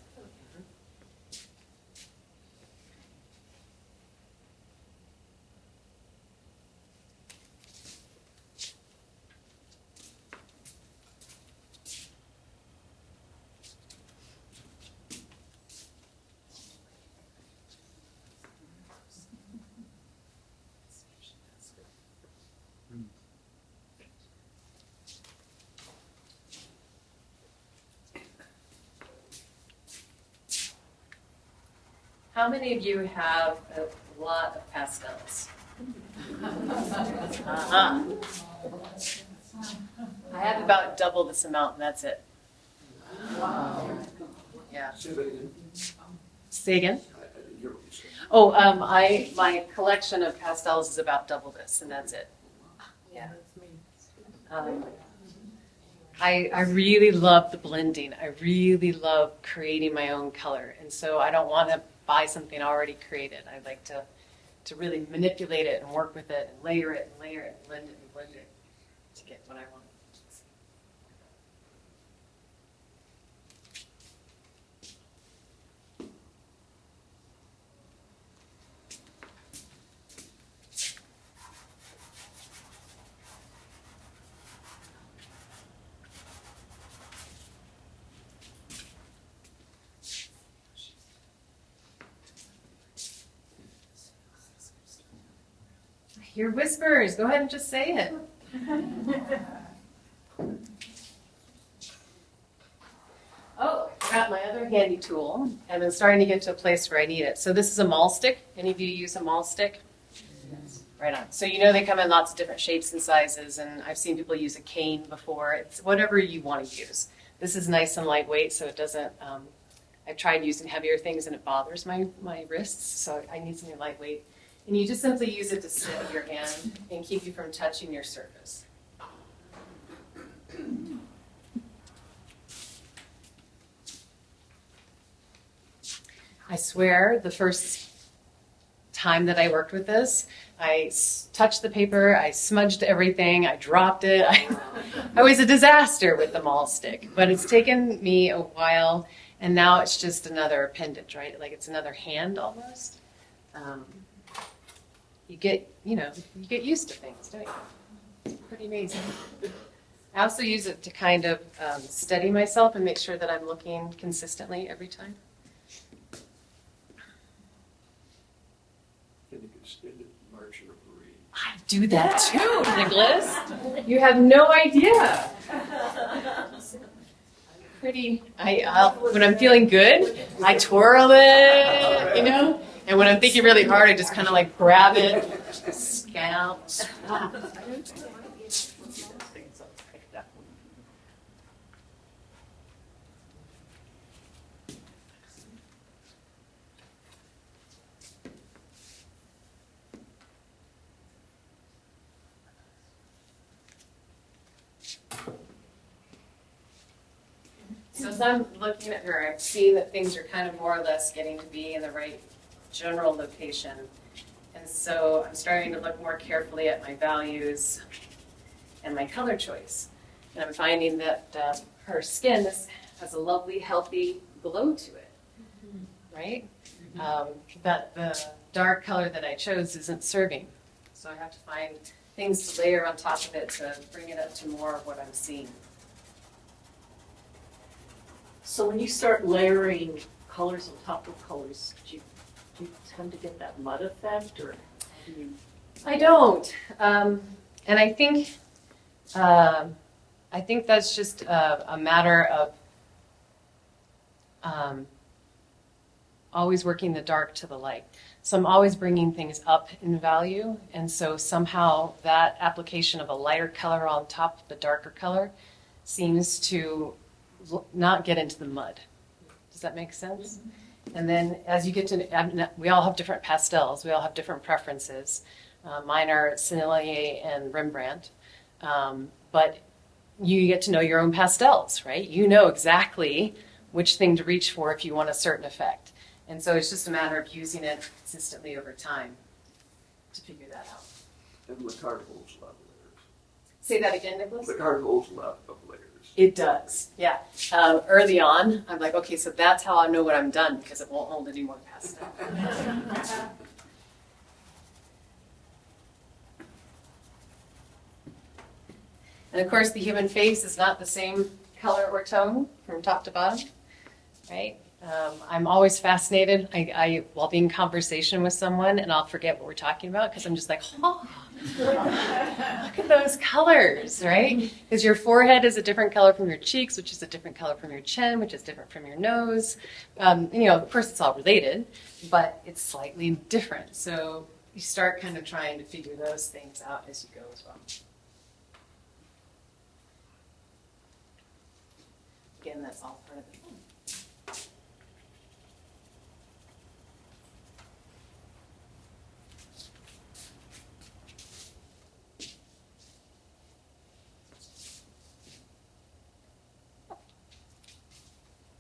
S2: How many of you have a lot of pastels? Uh-huh. I have about double this amount, and that's it. Yeah.
S5: Say that again.
S2: Say again?
S5: I didn't hear what you said.
S2: Oh, my collection of pastels is about double this, and that's it. Yeah. I really love the blending. I really love creating my own color, and so I don't want to buy something already created. I like to really manipulate it and work with it and layer it and layer it and blend it to get what I want. I hear whispers. Go ahead and just say it. Oh, I forgot my other handy tool, and I'm starting to get to a place where I need it. So this is a maul stick. Any of you use a maul stick? Yes. Right on. So you know they come in lots of different shapes and sizes, and I've seen people use a cane before. It's whatever you want to use. This is nice and lightweight, so it doesn't. I've tried using heavier things, and it bothers my wrists, so I need something lightweight. And you just simply use it to steady your hand and keep you from touching your surface. I swear the first time that I worked with this, I touched the paper, I smudged everything, I dropped it. I was a disaster with the maul stick, but it's taken me a while, and now it's just another appendage, right? Like it's another hand almost. You get used to things, don't you? It's pretty amazing. I also use it to kind of steady myself and make sure that I'm looking consistently every time.
S5: An extended march or parade.
S2: I do that too, Nicholas. You have no idea. When I'm feeling good, I twirl it, you know? And when I'm thinking really hard, I just kind of like grab it, scalp. So as I'm looking at her, I'm seeing that things are kind of more or less getting to be in the right general location. And so I'm starting to look more carefully at my values and my color choice. And I'm finding that her skin has a lovely, healthy glow to it, right? That the dark color that I chose isn't serving. So I have to find things to layer on top of it to bring it up to more of what I'm seeing.
S9: So when you start layering colors on top of colors, do you tend to get that mud effect, or do you?
S2: I don't, and I think that's just a matter of always working the dark to the light. So I'm always bringing things up in value, and so somehow that application of a lighter color on top of the darker color seems to not get into the mud. Does that make sense? And then as you get to, we all have different pastels, we all have different preferences. Mine are Sennelier and Rembrandt, but you get to know your own pastels, right? You know exactly which thing to reach for if you want a certain effect. And so it's just a matter of using it consistently over time to figure that out.
S5: And the card holds a lot of layers.
S2: Say that again, Nicholas?
S5: The card holds a lot of layers.
S2: It does, yeah. Early on, I'm like, okay, so that's how I know when I'm done, because it won't hold any more pastel. And of course, the human face is not the same color or tone from top to bottom, right? I'm always fascinated. I'll be in conversation with someone and I'll forget what we're talking about because I'm just like, oh, look at those colors, right? Because your forehead is a different color from your cheeks, which is a different color from your chin, which is different from your nose. Of course, it's all related, but it's slightly different. So you start kind of trying to figure those things out as you go as well. Again, that's all part of the fun.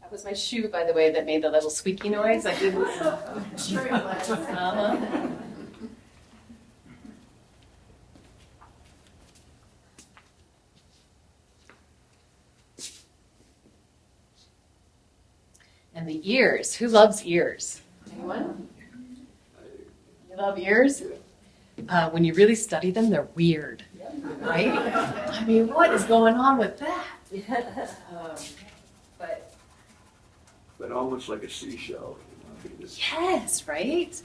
S2: That was my shoe, by the way, that made the little squeaky noise. I didn't.
S1: Sure it was.
S2: Uh-huh. And the ears. Who loves ears? Anyone? You love ears? When you really study them, they're weird, right? I mean, what is going on with that?
S5: But almost like a seashell.
S2: Yes, right?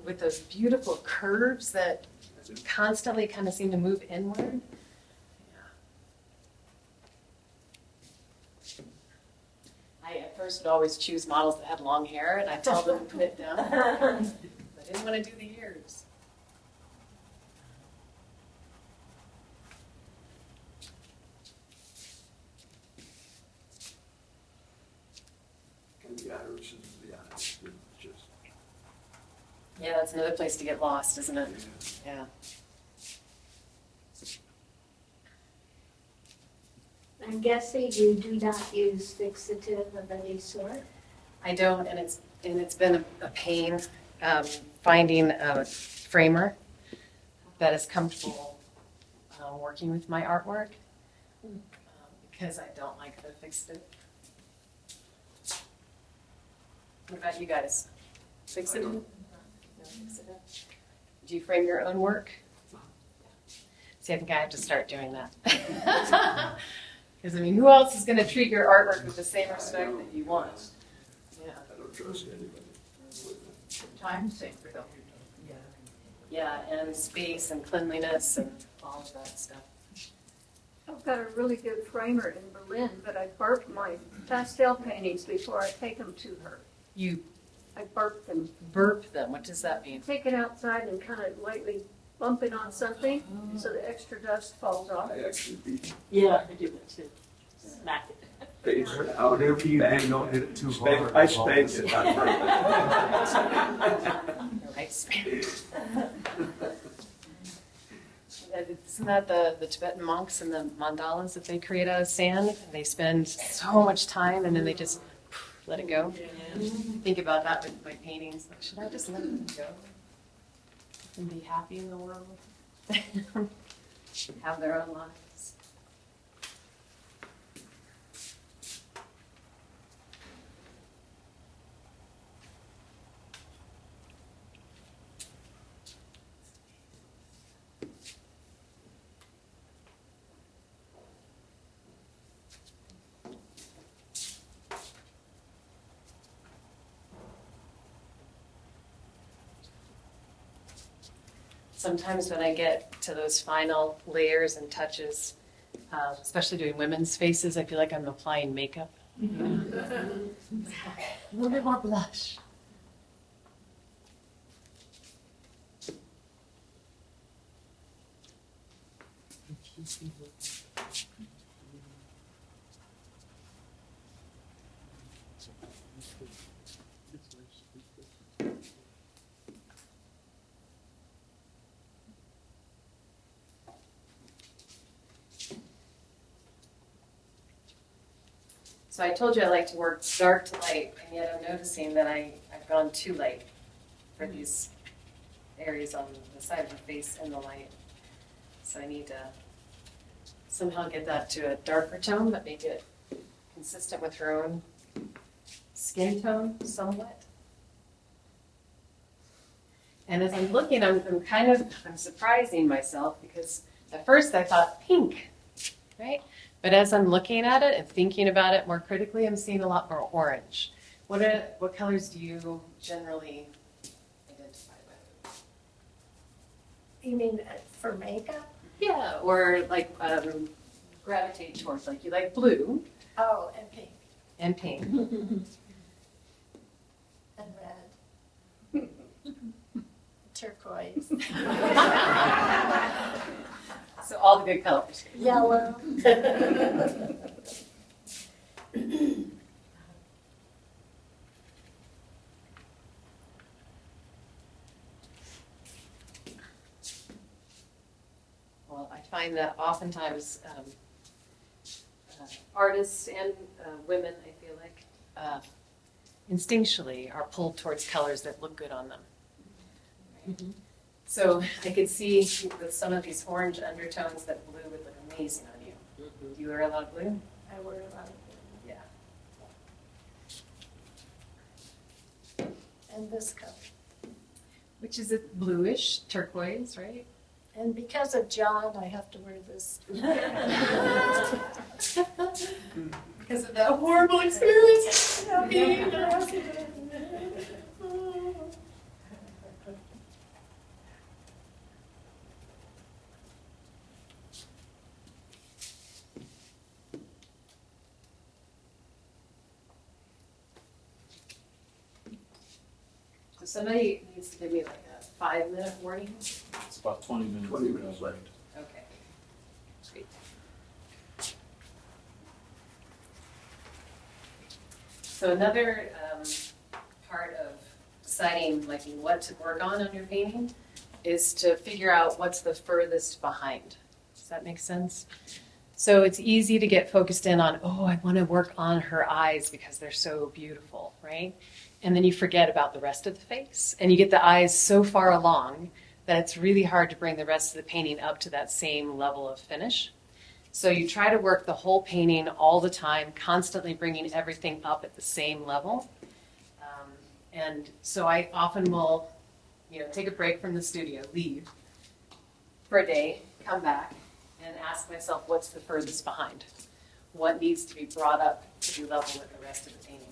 S2: With those beautiful curves that constantly kind of seem to move inward. I at first would always choose models that had long hair, and I'd tell them to put it down. I didn't want to do the ears.
S5: And the iris and the eyes. Just,
S2: Yeah, that's another place to get lost, isn't it? Yeah.
S6: I'm guessing you do not use fixative of any sort?
S2: I don't, and it's been a pain finding a framer that is comfortable working with my artwork because I don't like the fixative. What about you guys? Fixative? No fixative? Do you frame your own work? See, I think I have to start doing that. Because, I mean, who else is going to treat your artwork with the same respect that you want? Yeah.
S5: I don't trust anybody.
S8: Time saver, though.
S2: Yeah, and space and cleanliness and all of that stuff.
S10: I've got a really good framer in Berlin, but I burp my pastel paintings before I take them to her.
S2: You
S10: I burp them.
S2: burp them. What does that mean?
S10: Take it outside and kind of lightly bump it on something so the extra dust falls off.
S5: I actually beat
S9: Yeah, I do that too. Smack it.
S5: face out.
S3: Whatever you
S5: Bang.
S3: do, don't hit it too hard.
S5: I spanked it.
S2: Right. Isn't that the Tibetan monks and the mandalas that they create out of sand? They spend so much time and then they just let it go. Think about that with my paintings. Like, should I just let them go and be happy in the world? Have their own lives. Sometimes when I get to those final layers and touches, especially doing women's faces, I feel like I'm applying makeup. A little bit more blush. So I told you I like to work dark to light, and yet I'm noticing that I've gone too light for these areas on the side of the face and the light. So I need to somehow get that to a darker tone, but make it consistent with her own skin tone somewhat. And as I'm looking, I'm surprising myself because at first I thought pink, right? But as I'm looking at it and thinking about it more critically, I'm seeing a lot more orange. What colors do you generally identify with?
S1: You mean for makeup?
S2: Yeah, or like gravitate towards, like you like blue
S1: Oh, and pink
S2: and pink.
S1: and red. Turquoise.
S2: So all the good colors.
S1: Yellow.
S2: Well, I find that oftentimes artists and women, I feel like, instinctually are pulled towards colors that look good on them. Right? Mm-hmm. So I could see with some of these orange undertones that blue would look amazing on you. Mm-hmm. Do you wear a lot of blue?
S1: I wear a lot of blue.
S2: Yeah.
S1: And this color.
S2: Which is a bluish turquoise, right?
S1: And because of John, I have to wear this.
S2: Because of that horrible experience. So somebody needs to give me like a 5-minute warning.
S7: It's about 20 minutes.
S5: 20 minutes left.
S2: Okay. Sweet. So another part of deciding like what to work on your painting is to figure out what's the furthest behind. Does that make sense? So it's easy to get focused in on, oh, I want to work on her eyes because they're so beautiful, right? And then you forget about the rest of the face. And you get the eyes so far along that it's really hard to bring the rest of the painting up to that same level of finish. So you try to work the whole painting all the time, constantly bringing everything up at the same level. And so I often will, take a break from the studio, leave for a day, come back, and ask myself, what's the furthest behind? What needs to be brought up to be level with the rest of the painting?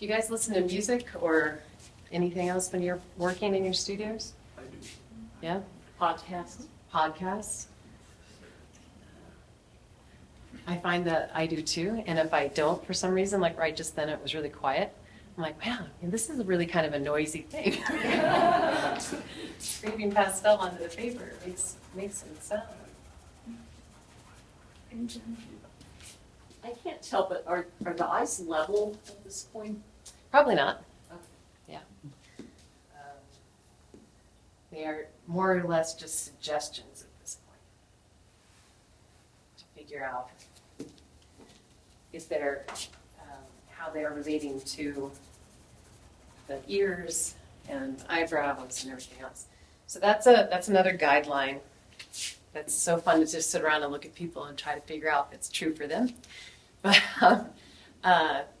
S2: Do you guys listen to music or anything else when you're working in your studios?
S5: I do.
S2: Yeah?
S9: Podcasts.
S2: Podcasts? I find that I do too, and if I don't for some reason, like right just then it was really quiet, I'm like, wow, this is really kind of a noisy thing. Scraping pastel onto the paper makes some sound.
S9: I can't tell, but are the eyes level at this point?
S2: Probably not.
S9: Okay.
S2: Yeah. They are more or less just suggestions at this point to figure out how they are relating to the ears and eyebrows and everything else. So that's another guideline. That's so fun to just sit around and look at people and try to figure out if it's true for them. But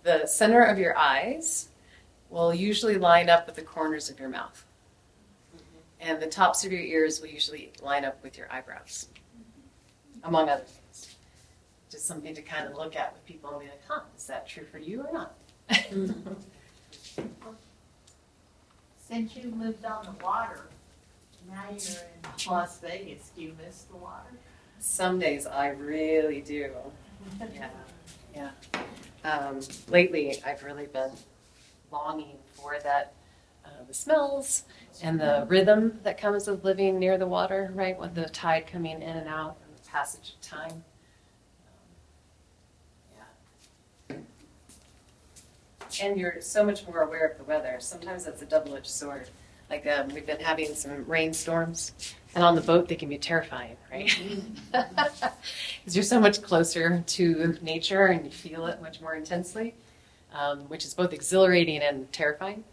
S2: the center of your eyes will usually line up with the corners of your mouth. And the tops of your ears will usually line up with your eyebrows, among other things. Just something to kind of look at with people and be like, huh, is that true for you or not?
S6: Since you lived on the water, now you're in Las Vegas, do you miss the water?
S2: Some days I really do. Yeah. Lately, I've really been longing for that, the smells and the rhythm that comes with living near the water, right? With the tide coming in and out and the passage of time. And you're so much more aware of the weather. Sometimes that's a double-edged sword. Like we've been having some rainstorms, and on the boat they can be terrifying, right? Because you're so much closer to nature and you feel it much more intensely, which is both exhilarating and terrifying.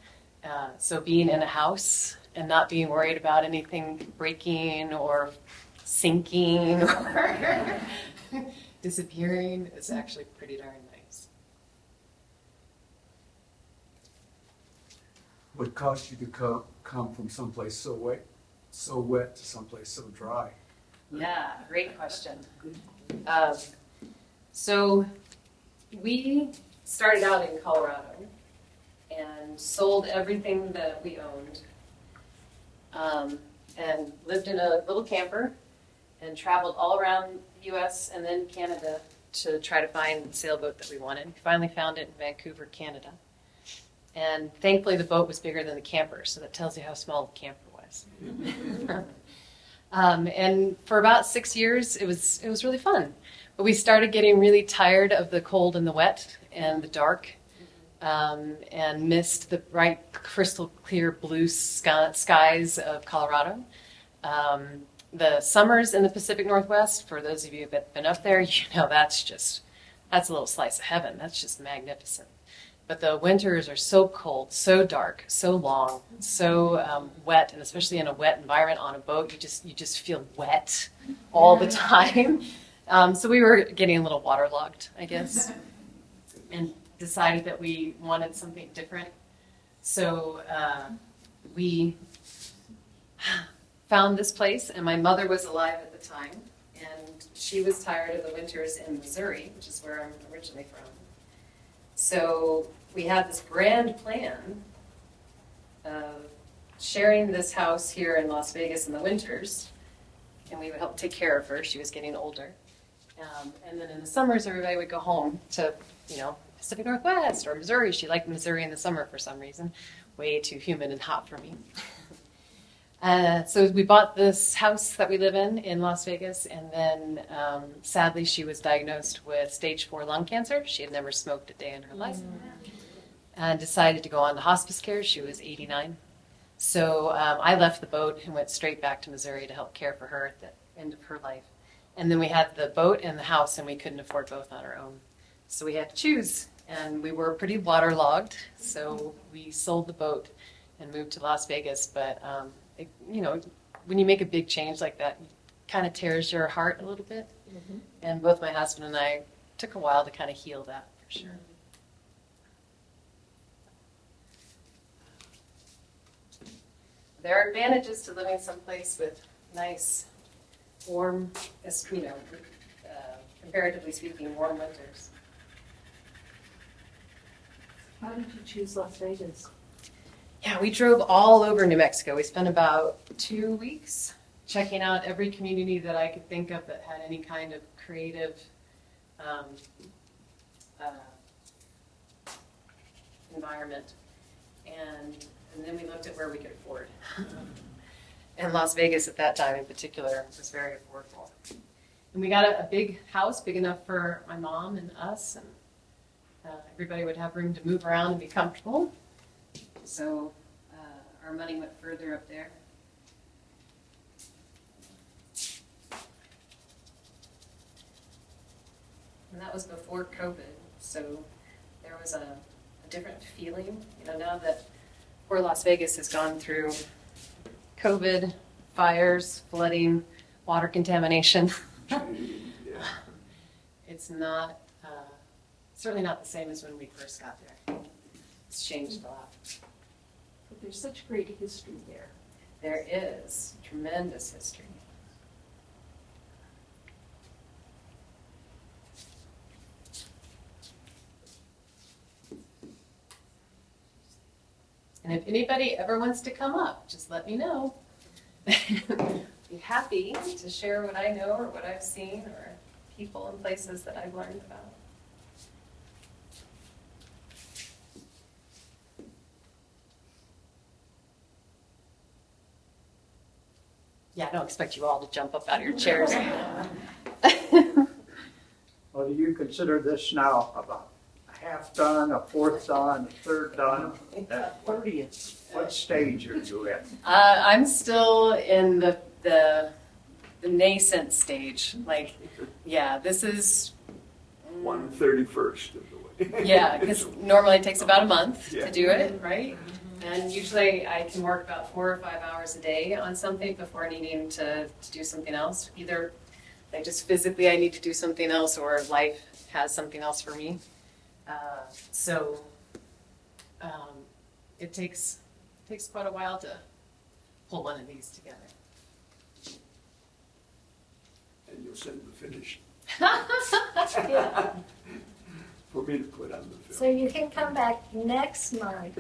S2: So being in a house and not being worried about anything breaking or sinking or disappearing is actually pretty darn nice.
S3: What caused you to come from someplace so wet to someplace so dry?
S2: Yeah, great question. So we started out in Colorado and sold everything that we owned, and lived in a little camper and traveled all around the U.S. and then Canada to try to find the sailboat that we wanted. We finally found it in Vancouver, Canada. And thankfully the boat was bigger than the camper, so that tells you how small the camper was. And for about 6 years, it was really fun. But we started getting really tired of the cold and the wet and the dark, and missed the bright, crystal clear blue skies of Colorado. The summers in the Pacific Northwest, for those of you who've been up there, you know that's a little slice of heaven. That's just magnificent. But the winters are so cold, so dark, so long, so wet, and especially in a wet environment on a boat, you just feel wet all the time. So we were getting a little waterlogged, I guess, and decided that we wanted something different. So we found this place, and my mother was alive at the time, and she was tired of the winters in Missouri, which is where I'm originally from. So we had this grand plan of sharing this house here in Las Vegas in the winters, and we would help take care of her. She was getting older. And then in the summers, everybody would go home to, Pacific Northwest or Missouri. She liked Missouri in the summer for some reason. Way too humid and hot for me. So we bought this house that we live in Las Vegas, and then sadly she was diagnosed with stage 4 lung cancer. She had never smoked a day in her life, and decided to go on to hospice care. She was 89. So I left the boat and went straight back to Missouri to help care for her at the end of her life. And then we had the boat and the house, and we couldn't afford both on our own. So we had to choose, and we were pretty waterlogged, so we sold the boat and moved to Las Vegas. But when you make a big change like that, it kind of tears your heart a little bit. Mm-hmm. And both my husband and I took a while to kind of heal that, for sure. There are advantages to living someplace with nice, warm, comparatively speaking, warm winters.
S9: How did you choose Las Vegas?
S2: Yeah, we drove all over New Mexico. We spent about 2 weeks checking out every community that I could think of that had any kind of creative environment. And then we looked at where we could afford. And Las Vegas at that time in particular was very affordable. And we got a big house, big enough for my mom and us, and everybody would have room to move around and be comfortable. So our money went further up there. And that was before COVID, so there was a different feeling. Now that poor Las Vegas has gone through COVID, fires, flooding, water contamination.
S5: Yeah.
S2: It's not, certainly not the same as when we first got there. It's changed a lot.
S9: But there's such great history there.
S2: There is tremendous history. And if anybody ever wants to come up, just let me know. Be happy to share what I know or what I've seen or people and places that I've learned about. Yeah, I don't expect you all to jump up out of your chairs.
S11: Well, do you consider this now about a half done, a fourth done, a third done?
S8: 30th.
S11: What stage are you in?
S2: I'm still in the nascent stage. Like, yeah, this is
S5: 1/31st of the way.
S2: yeah, because normally it takes about a month
S5: Yeah.
S2: to do it, right? And usually I can work about 4 or 5 hours a day on something before needing to do something else. Either like just physically I need to do something else or life has something else for me. So it takes quite a while to pull one of these together.
S5: And you'll send the finish
S1: Yeah.
S5: for me to put on the
S1: So
S5: film.
S1: you can come back next month.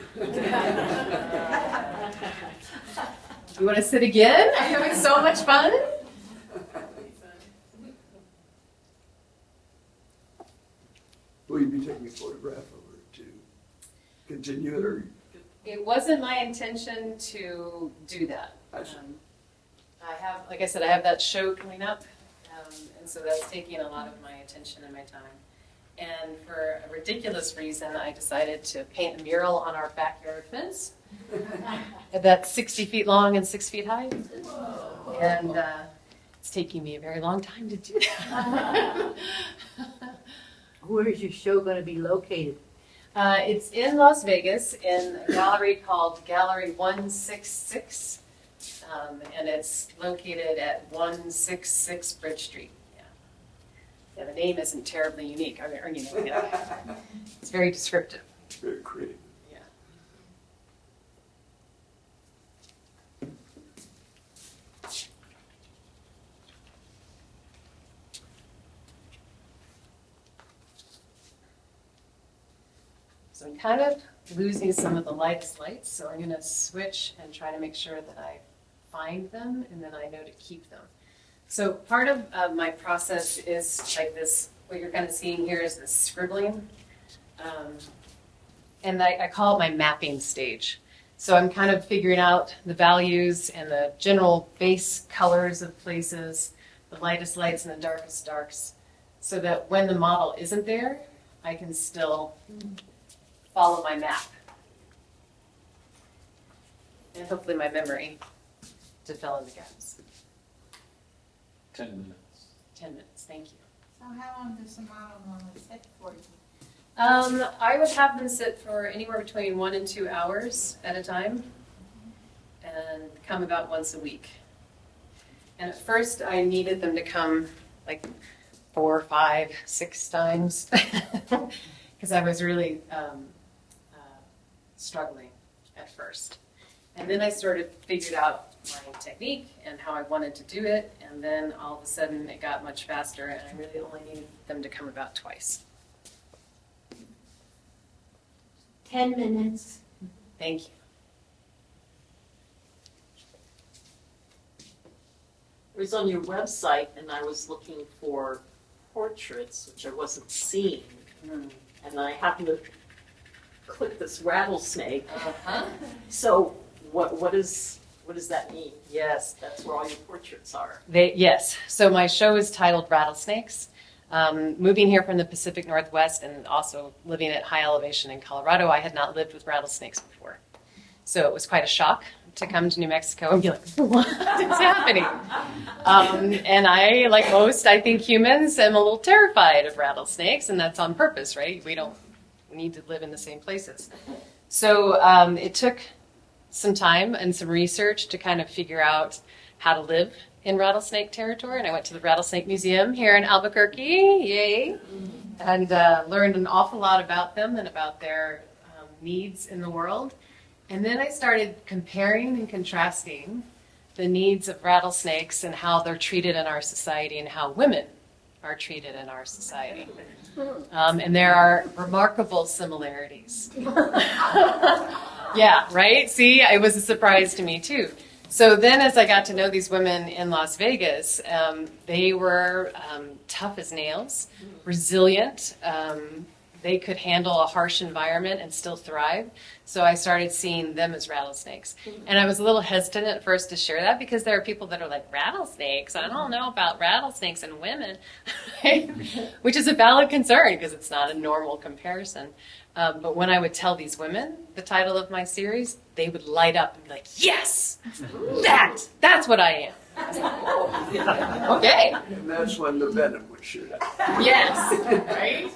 S2: You want to sit again? I'm having so much fun.
S5: Will you be taking a photograph of her to continue it, or?
S2: It wasn't my intention to do that.
S5: I see.
S2: I have, like I said, I have that show coming up, and so that's taking a lot of my attention and my time. And for a ridiculous reason, I decided to paint a mural on our backyard fence that's 60 feet long and 6 feet high. And it's taking me a very long time to do that.
S8: Where is your show going to be located?
S2: It's in Las Vegas in a gallery called Gallery 166, and it's located at 166 Bridge Street. Yeah, the name isn't terribly unique. It's very descriptive.
S5: Very creative.
S2: Yeah. So I'm kind of losing some of the lightest lights, so I'm going to switch and try to make sure that I find them and then I know to keep them. So part of my process is like this, what you're kind of seeing here is this scribbling. And I call it my mapping stage. So I'm kind of figuring out the values and the general base colors of places, the lightest lights and the darkest darks, so that when the model isn't there, I can still follow my map. And hopefully my memory to fill in the gaps.
S7: 10 minutes.
S2: 10 minutes, thank you.
S6: So how long does the model normally sit for you?
S2: I would have them sit for anywhere between 1 and 2 hours at a time and come about once a week. And at first I needed them to come like 4, 5, 6 times because I was really struggling at first. And then I figured out my technique and how I wanted to do it, and then all of a sudden it got much faster and I really only needed them to come about twice.
S1: 10 minutes.
S2: Thank you.
S9: It was on your website, and I was looking for portraits, which I wasn't seeing. And I happened to click this rattlesnake.
S2: Uh-huh.
S9: So what does that mean? Yes, that's where all your portraits are.
S2: Yes. So my show is titled Rattlesnakes. Moving here from the Pacific Northwest and also living at high elevation in Colorado, I had not lived with rattlesnakes before. So it was quite a shock to come to New Mexico and be like, what is happening? And I, like most, I think humans, am a little terrified of rattlesnakes, and that's on purpose, right? We don't need to live in the same places. So it took some time and some research to kind of figure out how to live in rattlesnake territory, and I went to the Rattlesnake Museum here in Albuquerque, yay, and learned an awful lot about them and about their needs in the world. And then I started comparing and contrasting the needs of rattlesnakes and how they're treated in our society and how women are treated in our society. And there are remarkable similarities. Yeah, right? See, it was a surprise to me too. So then as I got to know these women in Las Vegas, they were tough as nails, resilient. They could handle a harsh environment and still thrive. So I started seeing them as rattlesnakes. And I was a little hesitant at first to share that because there are people that are like, rattlesnakes? I don't know about rattlesnakes and women, which is a valid concern because it's not a normal comparison. But when I would tell these women the title of my series, they would light up and be like, yes, that's what I am. Okay.
S5: And that's when the venom would shoot out.
S2: Yes, right?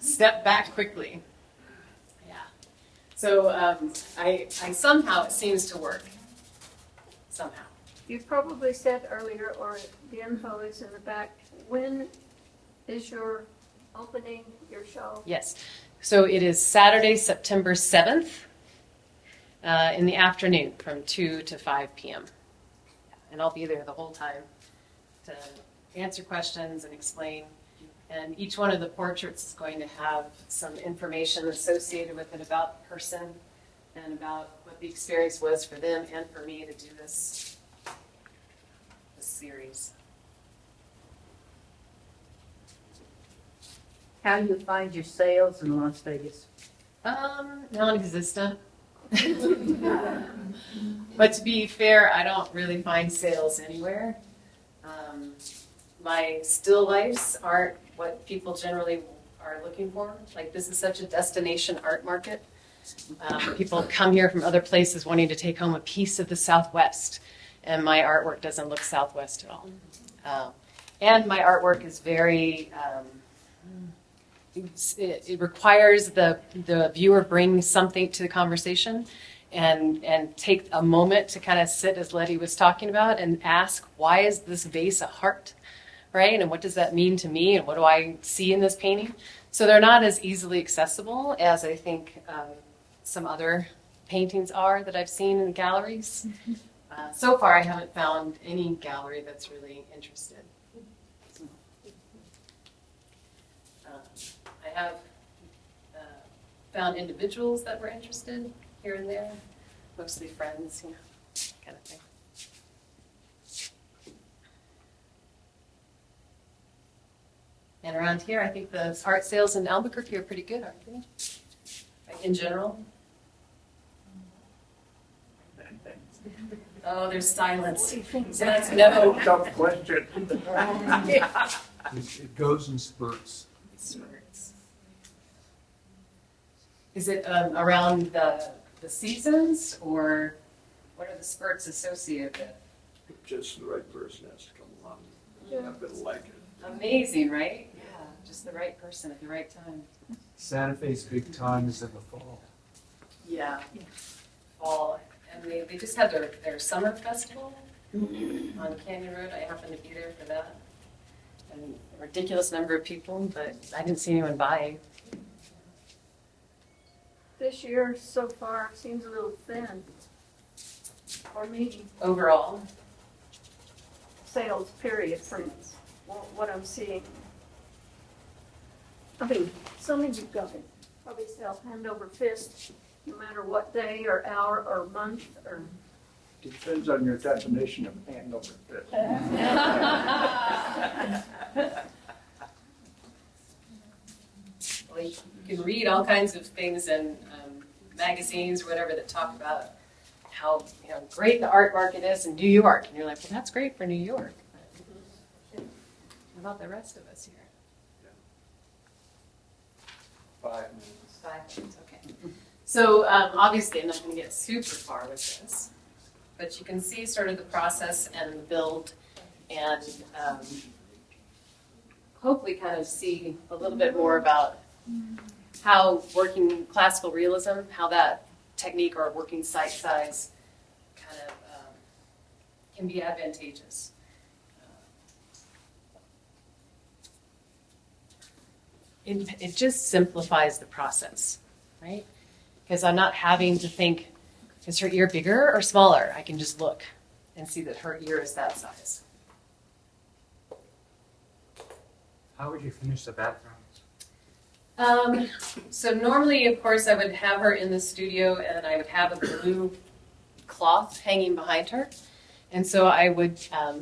S2: Step back quickly. Yeah. So I somehow, it seems to work. Somehow.
S10: You probably said earlier, or the info is in the back, when is your opening, your show?
S2: Yes. So it is Saturday, September 7th in the afternoon from 2 to 5 p.m. And I'll be there the whole time to answer questions and explain. And each one of the portraits is going to have some information associated with it about the person and about what the experience was for them and for me to do this series.
S8: How do you find your sales in Las Vegas?
S2: Non-existent. But to be fair, I don't really find sales anywhere. My still lifes aren't what people generally are looking for. Like, this is such a destination art market. People come here from other places wanting to take home a piece of the Southwest, and my artwork doesn't look Southwest at all. And my artwork is very, it requires the viewer bring something to the conversation and take a moment to kind of sit, as Letty was talking about, and ask, why is this vase a heart? Right? And what does that mean to me? And what do I see in this painting? So they're not as easily accessible as I think some other paintings are that I've seen in galleries. So far, I haven't found any gallery that's really interested. I have found individuals that were interested here and there, mostly friends, you know, kind of thing. And around here, I think the art sales in Albuquerque are pretty good, aren't they? Like, in general. Oh, there's silence. So that's no.
S11: Tough question.
S3: It goes in spurts.
S2: Spurts. Is it around the seasons, or what are the spurts associated with?
S5: Just the right person has to come along. I've been like it.
S2: Amazing, right? Yeah, just the right person at the right time.
S3: Santa Fe's big time is in the fall.
S2: Yeah, fall. And they just had their summer festival on Canyon Road. I happened to be there for that. And a ridiculous number of people, but I didn't see anyone buying.
S10: This year so far seems a little thin for me.
S2: Overall,
S10: Sales, period, from what I'm seeing. I mean, some of you guys probably sell hand over fist, no matter what day or hour or month or.
S11: Depends on your definition of hand over fist.
S2: well, you can read all kinds of things in magazines or whatever that talk about how great the art market is in New York, and you're like, well, that's great for New York. But how about the rest of us here?
S7: 5 minutes.
S2: 5 minutes, okay. So obviously, I'm not going to get super far with this, but you can see sort of the process and the build, and hopefully kind of see a little bit more about how working classical realism, how that technique or working site size kind of can be advantageous. It just simplifies the process, right? Because I'm not having to think, is her ear bigger or smaller? I can just look and see that her ear is that size.
S4: How would you finish the background?
S2: So normally, of course, I would have her in the studio and I would have a blue cloth hanging behind her. And so I would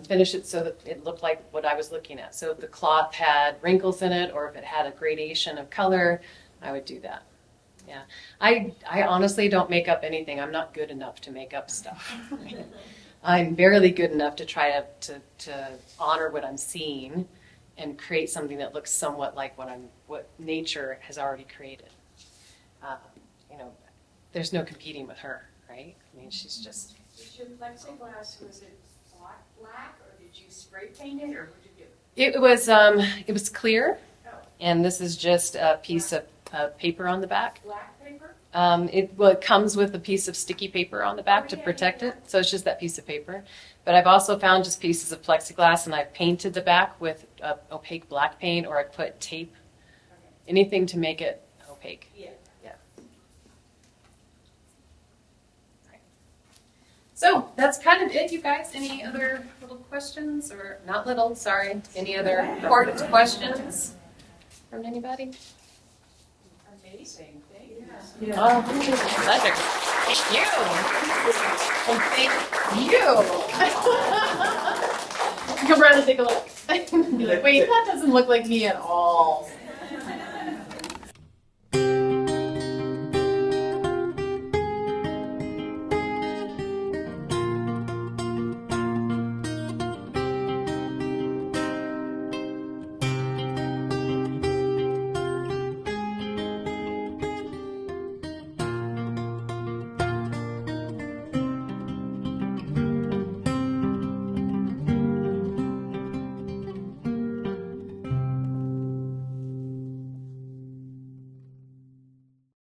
S2: finish it so that it looked like what I was looking at. So if the cloth had wrinkles in it or if it had a gradation of color, I would do that. Yeah. I honestly don't make up anything. I'm not good enough to make up stuff. I'm barely good enough to try to honor what I'm seeing and create something that looks somewhat like what nature has already created. You know, there's no competing with her, right? I mean, she's just.
S1: Was your plexiglass, was it black, or did you spray paint it, or what did you do?
S2: It was clear, and this is just a piece of paper on the back.
S1: Black paper?
S2: It comes with a piece of sticky paper on the back to protect it, so it's just that piece of paper. But I've also found just pieces of plexiglass, and I've painted the back with opaque black paint, or I put tape, anything to make it opaque.
S1: Yeah.
S2: So that's kind of it, you guys. Any other little questions, or not little? Sorry. Any other important questions from anybody?
S1: Amazing, thank you.
S2: Yeah. Oh, pleasure. Thank you. And thank you. Come around and take a look. Be like, wait, that doesn't look like me at all.